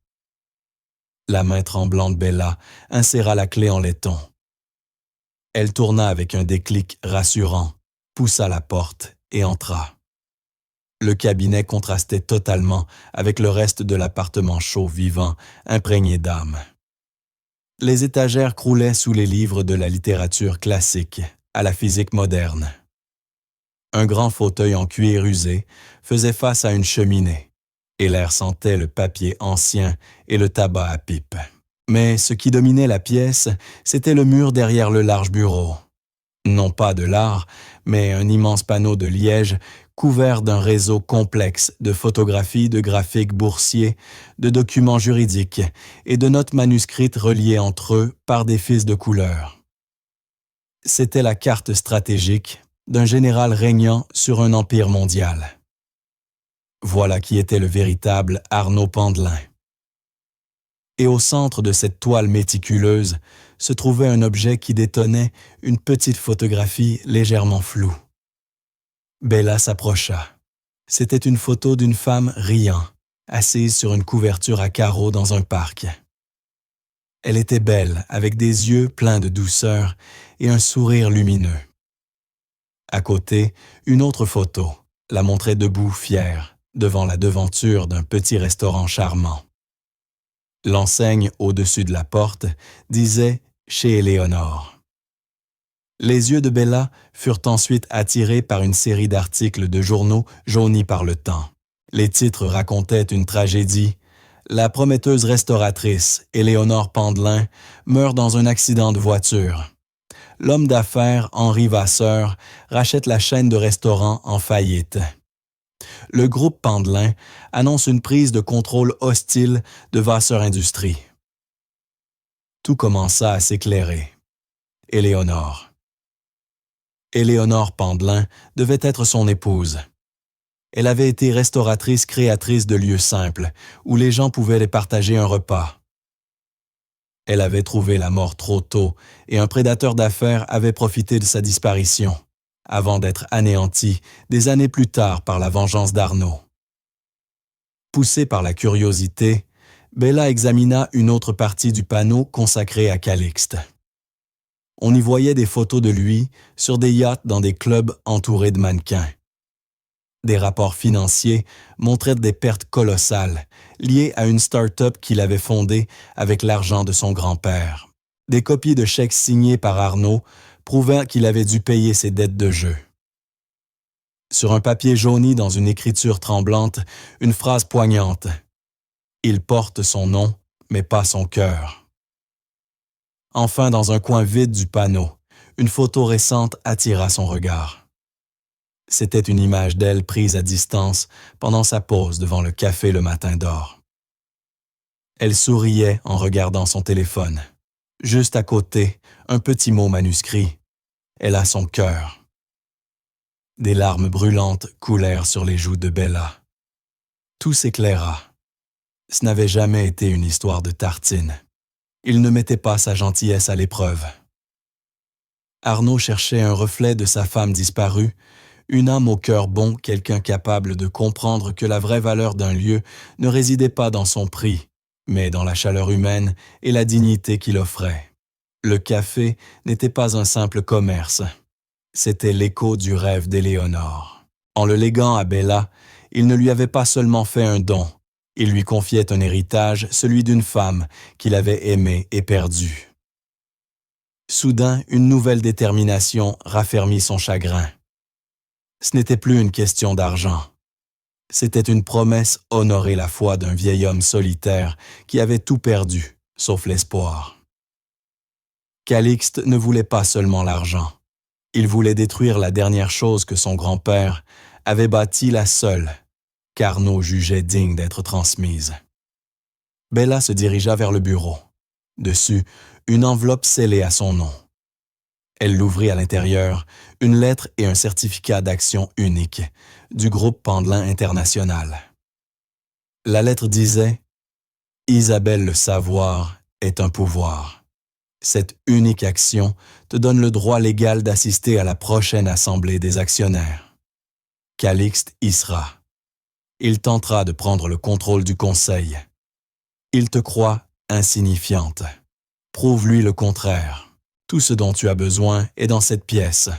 La main tremblante Bella inséra la clé en laiton. Elle tourna avec un déclic rassurant, poussa la porte et entra. Le cabinet contrastait totalement avec le reste de l'appartement chaud vivant, imprégné d'âme. Les étagères croulaient sous les livres de la littérature classique à la physique moderne. Un grand fauteuil en cuir usé faisait face à une cheminée, et l'air sentait le papier ancien et le tabac à pipe. Mais ce qui dominait la pièce, c'était le mur derrière le large bureau. Non pas de l'art, mais un immense panneau de liège couvert d'un réseau complexe de photographies, de graphiques boursiers, de documents juridiques et de notes manuscrites reliées entre eux par des fils de couleur. C'était la carte stratégique d'un général régnant sur un empire mondial. Voilà qui était le véritable Arnaud Pandelin. Et au centre de cette toile méticuleuse se trouvait un objet qui détonnait une petite photographie légèrement floue. Bella s'approcha. C'était une photo d'une femme riant, assise sur une couverture à carreaux dans un parc. Elle était belle, avec des yeux pleins de douceur et un sourire lumineux. À côté, une autre photo la montrait debout fière, devant la devanture d'un petit restaurant charmant. L'enseigne au-dessus de la porte disait « Chez Éléonore ». Les yeux de Bella furent ensuite attirés par une série d'articles de journaux jaunis par le temps. Les titres racontaient une tragédie. La prometteuse restauratrice, Éléonore Pandelin, meurt dans un accident de voiture. L'homme d'affaires, Henri Vasseur, rachète la chaîne de restaurants en faillite. Le groupe Pandelin annonce une prise de contrôle hostile de Vasseur Industries. Tout commença à s'éclairer. Éléonore. Éléonore Pandelin devait être son épouse. Elle avait été restauratrice créatrice de lieux simples, où les gens pouvaient les partager un repas. Elle avait trouvé la mort trop tôt et un prédateur d'affaires avait profité de sa disparition, avant d'être anéanti des années plus tard par la vengeance d'Arnaud. Poussée par la curiosité, Bella examina une autre partie du panneau consacré à Calixte. On y voyait des photos de lui sur des yachts dans des clubs entourés de mannequins. Des rapports financiers montraient des pertes colossales liées à une start-up qu'il avait fondée avec l'argent de son grand-père. Des copies de chèques signés par Arnaud prouvant qu'il avait dû payer ses dettes de jeu. Sur un papier jauni dans une écriture tremblante, une phrase poignante. « Il porte son nom, mais pas son cœur. » Enfin, dans un coin vide du panneau, une photo récente attira son regard. C'était une image d'elle prise à distance pendant sa pause devant le café Le Matin d'Or. Elle souriait en regardant son téléphone. Juste à côté, un petit mot manuscrit. Elle a son cœur. Des larmes brûlantes coulèrent sur les joues de Bella. Tout s'éclaira. Ce n'avait jamais été une histoire de tartine. Il ne mettait pas sa gentillesse à l'épreuve. Arnaud cherchait un reflet de sa femme disparue, une âme au cœur bon, quelqu'un capable de comprendre que la vraie valeur d'un lieu ne résidait pas dans son prix, mais dans la chaleur humaine et la dignité qu'il offrait. Le café n'était pas un simple commerce. C'était l'écho du rêve d'Éléonore. En le léguant à Bella, il ne lui avait pas seulement fait un don, il lui confiait un héritage, celui d'une femme qu'il avait aimée et perdue. Soudain, une nouvelle détermination raffermit son chagrin. Ce n'était plus une question d'argent. C'était une promesse honorer la foi d'un vieil homme solitaire qui avait tout perdu, sauf l'espoir. Calixte ne voulait pas seulement l'argent. Il voulait détruire la dernière chose que son grand-père avait bâtie, la seule qu'Arnaud jugeait digne d'être transmise. Bella se dirigea vers le bureau. Dessus, une enveloppe scellée à son nom. Elle l'ouvrit à l'intérieur, une lettre et un certificat d'action unique du groupe Pandelin International. La lettre disait « Isabelle le savoir est un pouvoir. Cette unique action te donne le droit légal d'assister à la prochaine assemblée des actionnaires. Calixte y sera. Il tentera de prendre le contrôle du conseil. Il te croit insignifiante. Prouve-lui le contraire. Tout ce dont tu as besoin est dans cette pièce.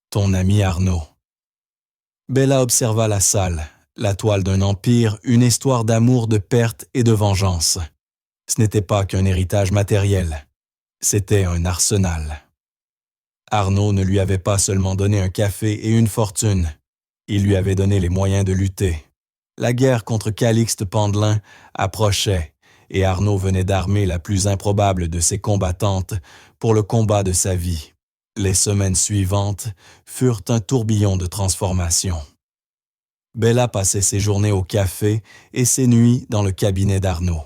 Ton ami Arnaud. » Bella observa la salle, la toile d'un empire, une histoire d'amour, de perte et de vengeance. Ce n'était pas qu'un héritage matériel. C'était un arsenal. Arnaud ne lui avait pas seulement donné un café et une fortune. Il lui avait donné les moyens de lutter. La guerre contre Calixte Pandelin approchait et Arnaud venait d'armer la plus improbable de ses combattantes pour le combat de sa vie. Les semaines suivantes furent un tourbillon de transformation. Bella passait ses journées au café et ses nuits dans le cabinet d'Arnaud.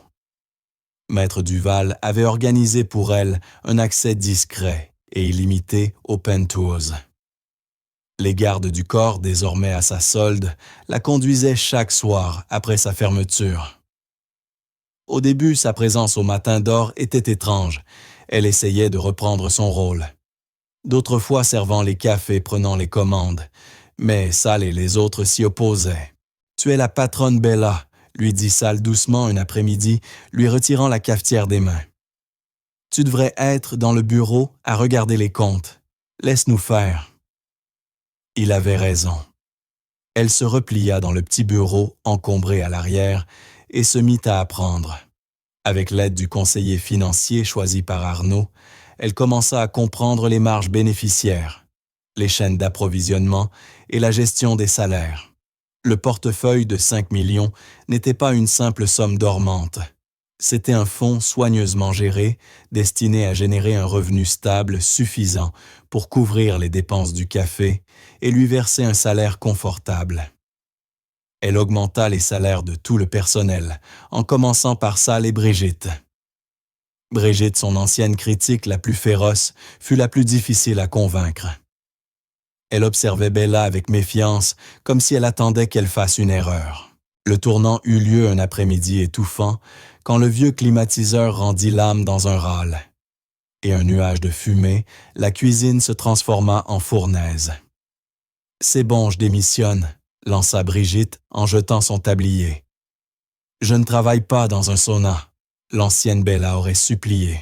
Maître Duval avait organisé pour elle un accès discret et illimité aux penthouse. Les gardes du corps, désormais à sa solde, la conduisaient chaque soir après sa fermeture. Au début, sa présence au Matin d'Or était étrange. Elle essayait de reprendre son rôle. D'autres fois servant les cafés, prenant les commandes. Mais Sal et les autres s'y opposaient. « Tu es la patronne Bella », lui dit Sal doucement un après-midi, lui retirant la cafetière des mains. « Tu devrais être dans le bureau à regarder les comptes. Laisse-nous faire. » Il avait raison. Elle se replia dans le petit bureau encombré à l'arrière et se mit à apprendre. Avec l'aide du conseiller financier choisi par Arnaud, elle commença à comprendre les marges bénéficiaires, les chaînes d'approvisionnement et la gestion des salaires. Le portefeuille de 5 millions n'était pas une simple somme dormante. C'était un fonds soigneusement géré, destiné à générer un revenu stable suffisant pour couvrir les dépenses du café et lui verser un salaire confortable. Elle augmenta les salaires de tout le personnel, en commençant par Sal et Brigitte. Brigitte, son ancienne critique la plus féroce, fut la plus difficile à convaincre. Elle observait Bella avec méfiance, comme si elle attendait qu'elle fasse une erreur. Le tournant eut lieu un après-midi étouffant, quand le vieux climatiseur rendit l'âme dans un râle. Et un nuage de fumée, la cuisine se transforma en fournaise. « C'est bon, je démissionne », lança Brigitte en jetant son tablier. « Je ne travaille pas dans un sauna », l'ancienne Bella aurait supplié.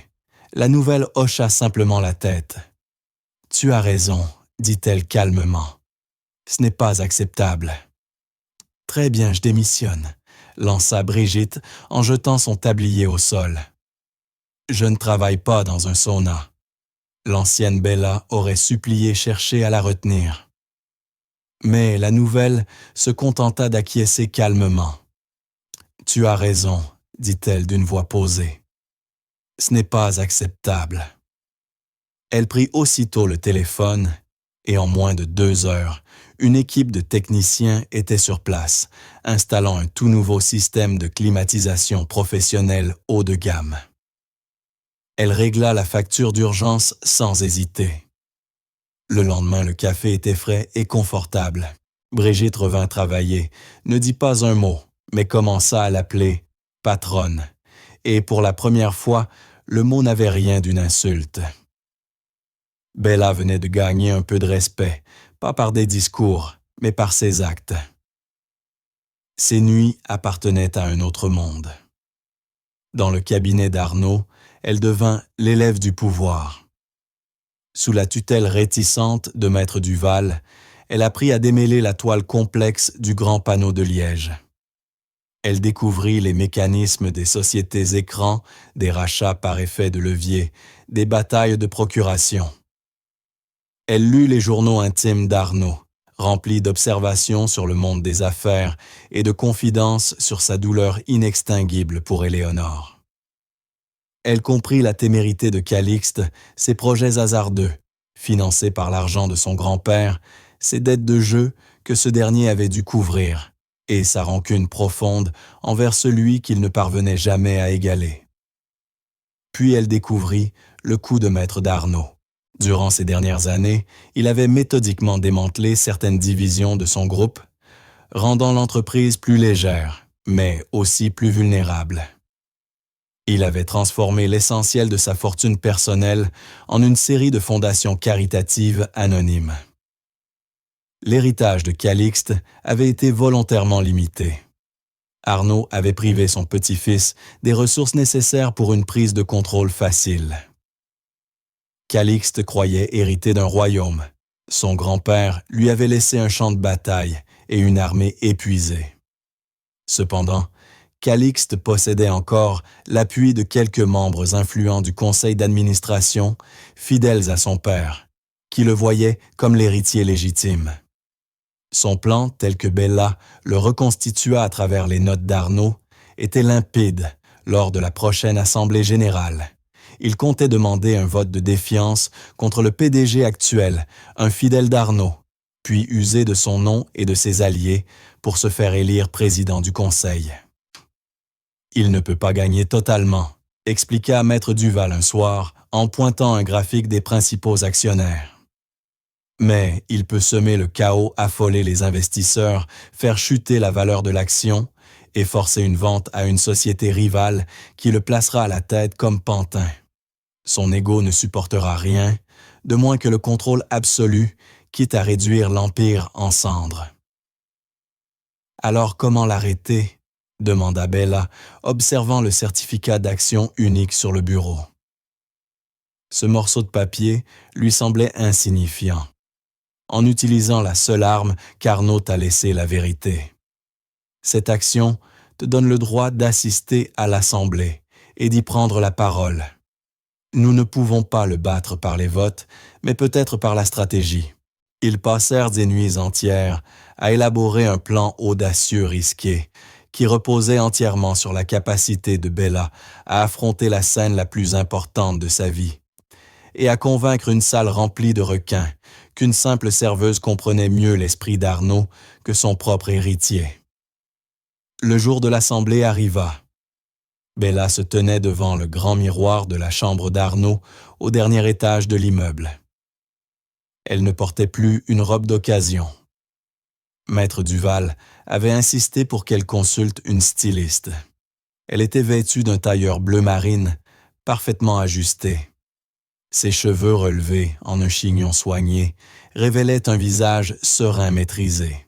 La nouvelle hocha simplement la tête. « Tu as raison », dit-elle calmement. « Ce n'est pas acceptable. » « Très bien, je démissionne », lança Brigitte en jetant son tablier au sol. « Je ne travaille pas dans un sauna. » L'ancienne Bella aurait supplié chercher à la retenir. Mais la nouvelle se contenta d'acquiescer calmement. « Tu as raison », dit-elle d'une voix posée. « Ce n'est pas acceptable. » Elle prit aussitôt le téléphone Et en moins de 2 heures, une équipe de techniciens était sur place, installant un tout nouveau système de climatisation professionnelle haut de gamme. Elle régla la facture d'urgence sans hésiter. Le lendemain, le café était frais et confortable. Brigitte revint travailler, ne dit pas un mot, mais commença à l'appeler « patronne ». Et pour la première fois, le mot n'avait rien d'une insulte. Bella venait de gagner un peu de respect, pas par des discours, mais par ses actes. Ses nuits appartenaient à un autre monde. Dans le cabinet d'Arnaud, elle devint l'élève du pouvoir. Sous la tutelle réticente de Maître Duval, elle apprit à démêler la toile complexe du grand panneau de Liège. Elle découvrit les mécanismes des sociétés écrans, des rachats par effet de levier, des batailles de procuration. Elle lut les journaux intimes d'Arnaud, remplis d'observations sur le monde des affaires et de confidences sur sa douleur inextinguible pour Éléonore. Elle comprit la témérité de Calixte, ses projets hasardeux, financés par l'argent de son grand-père, ses dettes de jeu que ce dernier avait dû couvrir, et sa rancune profonde envers celui qu'il ne parvenait jamais à égaler. Puis elle découvrit le coup de maître d'Arnaud. Durant ces dernières années, il avait méthodiquement démantelé certaines divisions de son groupe, rendant l'entreprise plus légère, mais aussi plus vulnérable. Il avait transformé l'essentiel de sa fortune personnelle en une série de fondations caritatives anonymes. L'héritage de Calixte avait été volontairement limité. Arnaud avait privé son petit-fils des ressources nécessaires pour une prise de contrôle facile. Calixte croyait hériter d'un royaume. Son grand-père lui avait laissé un champ de bataille et une armée épuisée. Cependant, Calixte possédait encore l'appui de quelques membres influents du conseil d'administration, fidèles à son père, qui le voyaient comme l'héritier légitime. Son plan, tel que Bella le reconstitua à travers les notes d'Arnaud, était limpide lors de la prochaine Assemblée générale. Il comptait demander un vote de défiance contre le PDG actuel, un fidèle d'Arnaud, puis user de son nom et de ses alliés pour se faire élire président du Conseil. « Il ne peut pas gagner totalement », expliqua Maître Duval un soir en pointant un graphique des principaux actionnaires. Mais il peut semer le chaos, affoler les investisseurs, faire chuter la valeur de l'action et forcer une vente à une société rivale qui le placera à la tête comme pantin. Son ego ne supportera rien, de moins que le contrôle absolu, quitte à réduire l'Empire en cendres. « Alors comment l'arrêter ?» demanda Bella, observant le certificat d'action unique sur le bureau. Ce morceau de papier lui semblait insignifiant. En utilisant la seule arme qu'Arnaud t'a laissé la vérité. Cette action te donne le droit d'assister à l'Assemblée et d'y prendre la parole. Nous ne pouvons pas le battre par les votes, mais peut-être par la stratégie. Ils passèrent des nuits entières à élaborer un plan audacieux risqué, qui reposait entièrement sur la capacité de Bella à affronter la scène la plus importante de sa vie, et à convaincre une salle remplie de requins qu'une simple serveuse comprenait mieux l'esprit d'Arnaud que son propre héritier. Le jour de l'Assemblée arriva. Bella se tenait devant le grand miroir de la chambre d'Arnaud au dernier étage de l'immeuble. Elle ne portait plus une robe d'occasion. Maître Duval avait insisté pour qu'elle consulte une styliste. Elle était vêtue d'un tailleur bleu marine, parfaitement ajusté. Ses cheveux relevés en un chignon soigné révélaient un visage serein maîtrisé.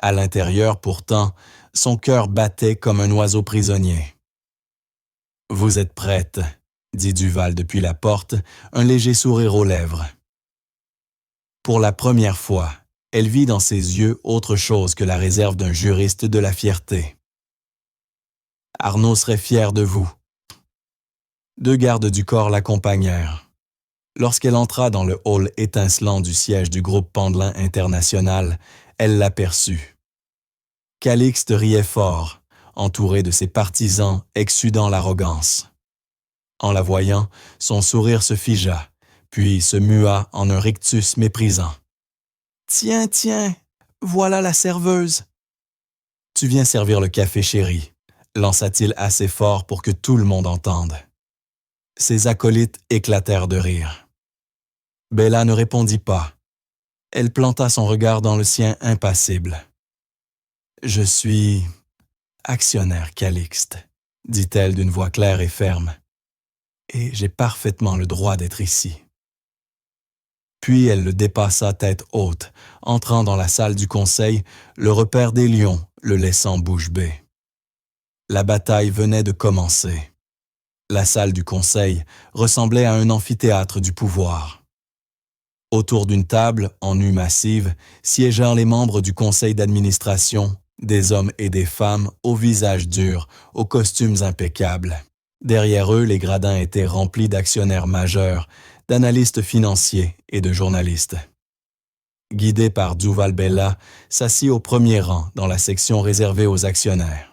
À l'intérieur, pourtant, son cœur battait comme un oiseau prisonnier. « Vous êtes prête », dit Duval depuis la porte, un léger sourire aux lèvres. Pour la première fois, elle vit dans ses yeux autre chose que la réserve d'un juriste de la fierté. « Arnaud serait fier de vous. » 2 gardes du corps l'accompagnèrent. Lorsqu'elle entra dans le hall étincelant du siège du groupe Pandelin International, elle l'aperçut. Calixte riait fort, entouré de ses partisans exsudant l'arrogance. En la voyant, son sourire se figea, puis se mua en un rictus méprisant. « Tiens, tiens, voilà la serveuse. »« Tu viens servir le café, chéri, » lança-t-il assez fort pour que tout le monde entende. Ses acolytes éclatèrent de rire. Bella ne répondit pas. Elle planta son regard dans le sien impassible. « Je suis actionnaire, Calixte, » dit-elle d'une voix claire et ferme. « Et j'ai parfaitement le droit d'être ici. » Puis elle le dépassa tête haute, entrant dans la salle du conseil, le repère des lions, le laissant bouche bée. La bataille venait de commencer. La salle du conseil ressemblait à un amphithéâtre du pouvoir. Autour d'une table, en nue massive, siégèrent les membres du conseil d'administration, des hommes et des femmes aux visages durs, aux costumes impeccables. Derrière eux, les gradins étaient remplis d'actionnaires majeurs, d'analystes financiers et de journalistes. Guidée par Duval Bella, s'assit au premier rang dans la section réservée aux actionnaires.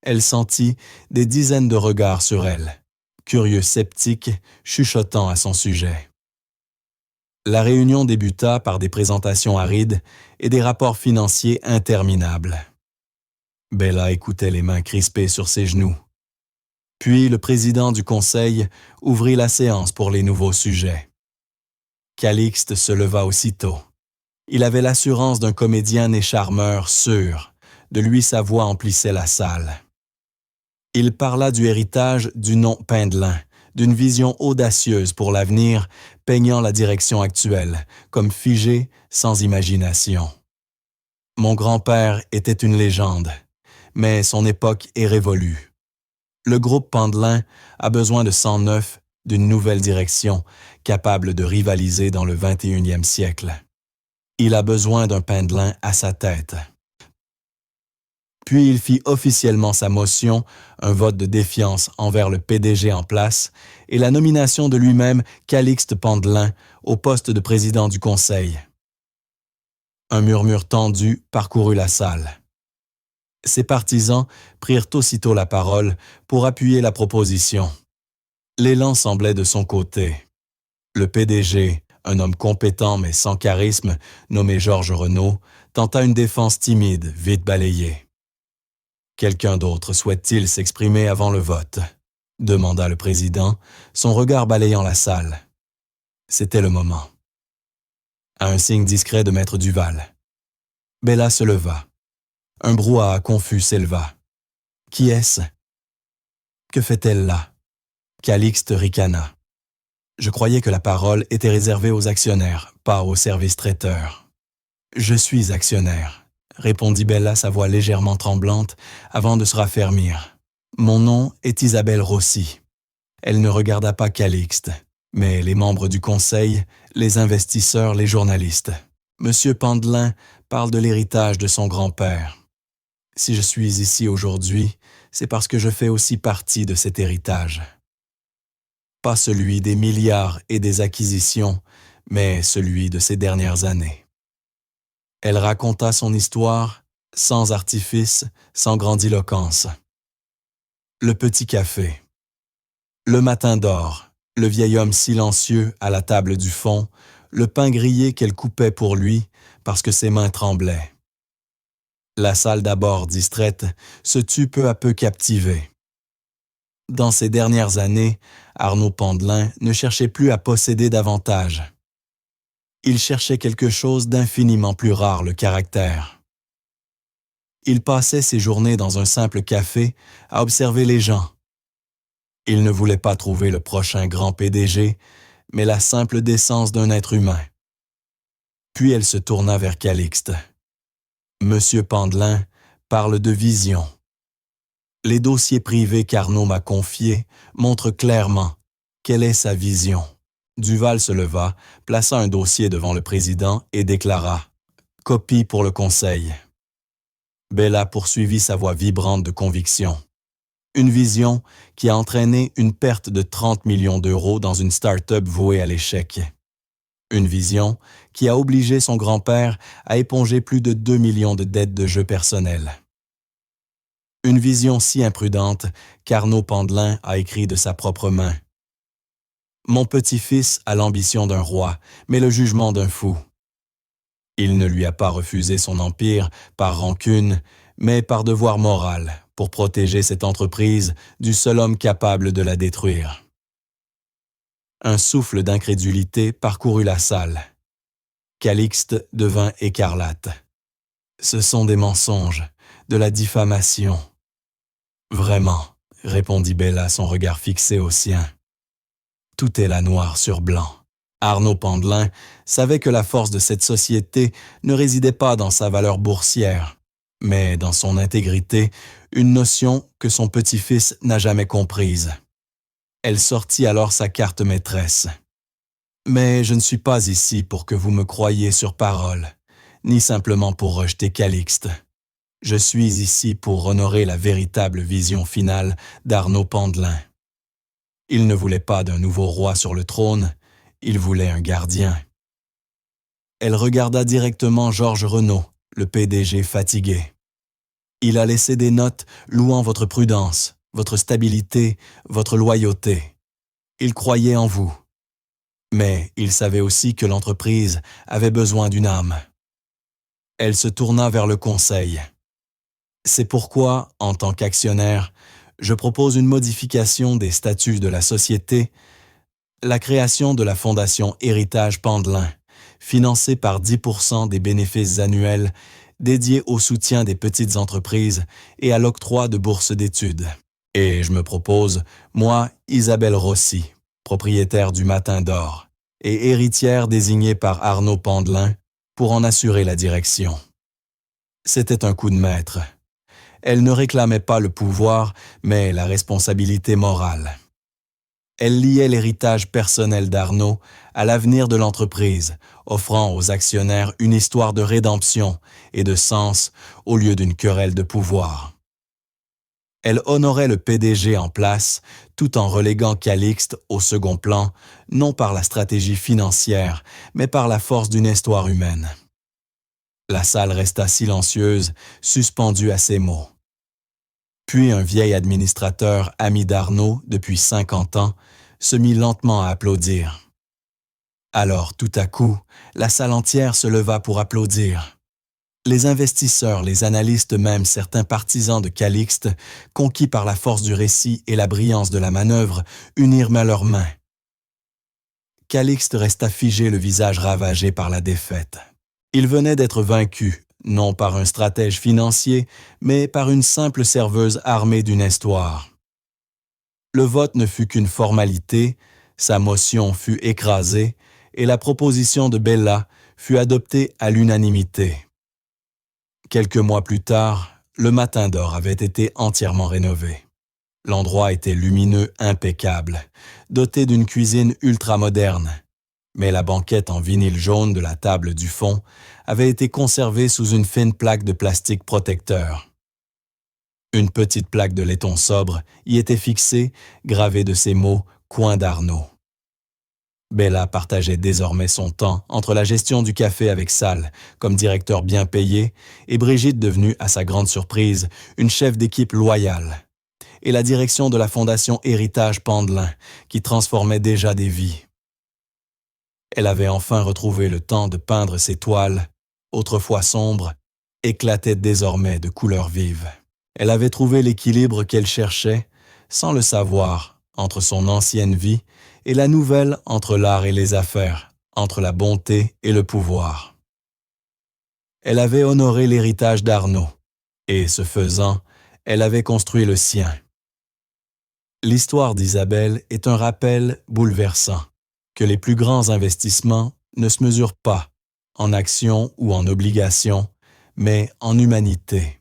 Elle sentit des dizaines de regards sur elle, curieux sceptiques, chuchotant à son sujet. La réunion débuta par des présentations arides et des rapports financiers interminables. Bella écoutait les mains crispées sur ses genoux. Puis le président du conseil ouvrit la séance pour les nouveaux sujets. Calixte se leva aussitôt. Il avait l'assurance d'un comédien né charmeur sûr. De lui sa voix emplissait la salle. Il parla du héritage du nom Pendelin, d'une vision audacieuse pour l'avenir, peignant la direction actuelle, comme figée, sans imagination. Mon grand-père était une légende, mais son époque est révolue. Le groupe Pendelin a besoin de sang neuf, d'une nouvelle direction, capable de rivaliser dans le 21e siècle. Il a besoin d'un Pendelin à sa tête. Puis il fit officiellement sa motion, un vote de défiance envers le PDG en place et la nomination de lui-même, Calixte Pendelin, au poste de président du conseil. Un murmure tendu parcourut la salle. Ses partisans prirent aussitôt la parole pour appuyer la proposition. L'élan semblait de son côté. Le PDG, un homme compétent mais sans charisme, nommé Georges Renault, tenta une défense timide, vite balayée. « Quelqu'un d'autre souhaite-t-il s'exprimer avant le vote ?» demanda le président, son regard balayant la salle. C'était le moment. À un signe discret de maître Duval, Bella se leva. Un brouhaha confus s'éleva. « Qui est-ce? Que fait-elle là ?» Calixte ricana. « Je croyais que la parole était réservée aux actionnaires, pas aux services traiteurs. »« Je suis actionnaire, » répondit Bella, sa voix légèrement tremblante, avant de se raffermir. « Mon nom est Isabelle Rossi. » Elle ne regarda pas Calixte, mais les membres du conseil, les investisseurs, les journalistes. Monsieur Pendelin parle de l'héritage de son grand-père. Si je suis ici aujourd'hui, c'est parce que je fais aussi partie de cet héritage. Pas celui des milliards et des acquisitions, mais celui de ces dernières années. Elle raconta son histoire, sans artifice, sans grandiloquence. Le petit café. Le matin d'or, le vieil homme silencieux à la table du fond, le pain grillé qu'elle coupait pour lui parce que ses mains tremblaient. La salle d'abord distraite se tut peu à peu captivée. Dans ces dernières années, Arnaud Pendelin ne cherchait plus à posséder davantage. Il cherchait quelque chose d'infiniment plus rare, le caractère. Il passait ses journées dans un simple café à observer les gens. Il ne voulait pas trouver le prochain grand PDG, mais la simple décence d'un être humain. Puis elle se tourna vers Calixte. Monsieur Pendelin parle de vision. Les dossiers privés qu'Arnaud m'a confiés montrent clairement quelle est sa vision. Duval se leva, plaça un dossier devant le président et déclara « Copie pour le conseil ». Bella poursuivit sa voix vibrante de conviction. Une vision qui a entraîné une perte de 30 millions d'euros dans une start-up vouée à l'échec. Une vision qui a obligé son grand-père à éponger plus de 2 millions de dettes de jeux personnels. Une vision si imprudente qu'Arnaud Pendelin a écrit de sa propre main. Mon petit-fils a l'ambition d'un roi, mais le jugement d'un fou. Il ne lui a pas refusé son empire par rancune, mais par devoir moral, pour protéger cette entreprise du seul homme capable de la détruire. Un souffle d'incrédulité parcourut la salle. Calixte devint écarlate. Ce sont des mensonges, de la diffamation. Vraiment, répondit Bella, son regard fixé au sien. Tout est là noir sur blanc. Arnaud Pandelin savait que la force de cette société ne résidait pas dans sa valeur boursière, mais dans son intégrité, une notion que son petit-fils n'a jamais comprise. Elle sortit alors sa carte maîtresse. « Mais je ne suis pas ici pour que vous me croyiez sur parole, ni simplement pour rejeter Calixte. Je suis ici pour honorer la véritable vision finale d'Arnaud Pandelin. Il ne voulait pas d'un nouveau roi sur le trône, il voulait un gardien. » Elle regarda directement Georges Renaud, le PDG fatigué. « Il a laissé des notes louant votre prudence, votre stabilité, votre loyauté. Il croyait en vous. Mais il savait aussi que l'entreprise avait besoin d'une âme. » Elle se tourna vers le conseil. « C'est pourquoi, en tant qu'actionnaire, je propose une modification des statuts de la société, la création de la Fondation Héritage Pandelin, financée par 10% des bénéfices annuels dédiés au soutien des petites entreprises et à l'octroi de bourses d'études. Et je me propose, moi, Isabelle Rossi, propriétaire du Matin d'Or, et héritière désignée par Arnaud Pandelin, pour en assurer la direction. » C'était un coup de maître. Elle ne réclamait pas le pouvoir, mais la responsabilité morale. Elle liait l'héritage personnel d'Arnaud à l'avenir de l'entreprise, offrant aux actionnaires une histoire de rédemption et de sens au lieu d'une querelle de pouvoir. Elle honorait le PDG en place, tout en reléguant Calixte au second plan, non par la stratégie financière, mais par la force d'une histoire humaine. La salle resta silencieuse, suspendue à ces mots. Puis un vieil administrateur, ami d'Arnaud depuis 50 ans, se mit lentement à applaudir. Alors, tout à coup, la salle entière se leva pour applaudir. Les investisseurs, les analystes, même certains partisans de Calixte, conquis par la force du récit et la brillance de la manœuvre, unirent leurs mains. Calixte resta figé, le visage ravagé par la défaite. Il venait d'être vaincu, non par un stratège financier, mais par une simple serveuse armée d'une histoire. Le vote ne fut qu'une formalité, sa motion fut écrasée, et la proposition de Bella fut adoptée à l'unanimité. Quelques mois plus tard, le Matin d'Or avait été entièrement rénové. L'endroit était lumineux, impeccable, doté d'une cuisine ultramoderne. Mais la banquette en vinyle jaune de la table du fond avait été conservée sous une fine plaque de plastique protecteur. Une petite plaque de laiton sobre y était fixée, gravée de ces mots « Coin d'Arnaud ». Bella partageait désormais son temps entre la gestion du café avec Salle, comme directeur bien payé, et Brigitte devenue, à sa grande surprise, une chef d'équipe loyale, et la direction de la Fondation Héritage Pandelin, qui transformait déjà des vies. Elle avait enfin retrouvé le temps de peindre ses toiles, autrefois sombres, éclataient désormais de couleurs vives. Elle avait trouvé l'équilibre qu'elle cherchait, sans le savoir, entre son ancienne vie et la nouvelle entre l'art et les affaires, entre la bonté et le pouvoir. Elle avait honoré l'héritage d'Arnaud, et ce faisant, elle avait construit le sien. L'histoire d'Isabelle est un rappel bouleversant que les plus grands investissements ne se mesurent pas en actions ou en obligations, mais en humanité.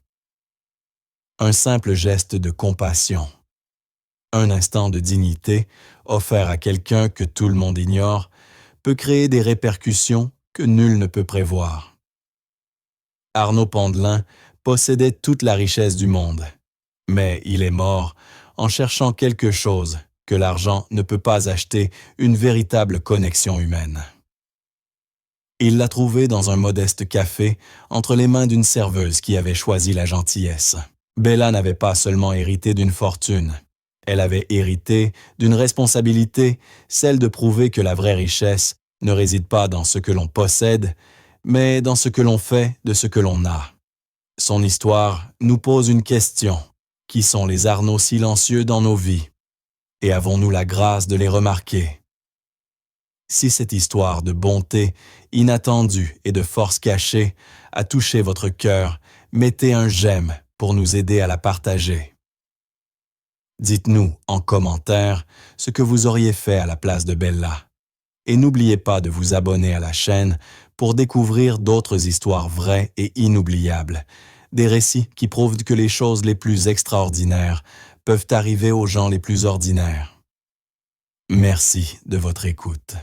Un simple geste de compassion, un instant de dignité offert à quelqu'un que tout le monde ignore peut créer des répercussions que nul ne peut prévoir. Arnaud Pandelin possédait toute la richesse du monde, mais il est mort en cherchant quelque chose que l'argent ne peut pas acheter, une véritable connexion humaine. Il l'a trouvée dans un modeste café entre les mains d'une serveuse qui avait choisi la gentillesse. Bella n'avait pas seulement hérité d'une fortune, Elle avait hérité d'une responsabilité, celle de prouver que la vraie richesse ne réside pas dans ce que l'on possède, mais dans ce que l'on fait de ce que l'on a. Son histoire nous pose une question. Qui sont les Arnaud silencieux dans nos vies? Et avons-nous la grâce de les remarquer? Si cette histoire de bonté inattendue et de force cachée a touché votre cœur, mettez un j'aime pour nous aider à la partager. Dites-nous en commentaire ce que vous auriez fait à la place de Bella. Et n'oubliez pas de vous abonner à la chaîne pour découvrir d'autres histoires vraies et inoubliables, des récits qui prouvent que les choses les plus extraordinaires peuvent arriver aux gens les plus ordinaires. Merci de votre écoute.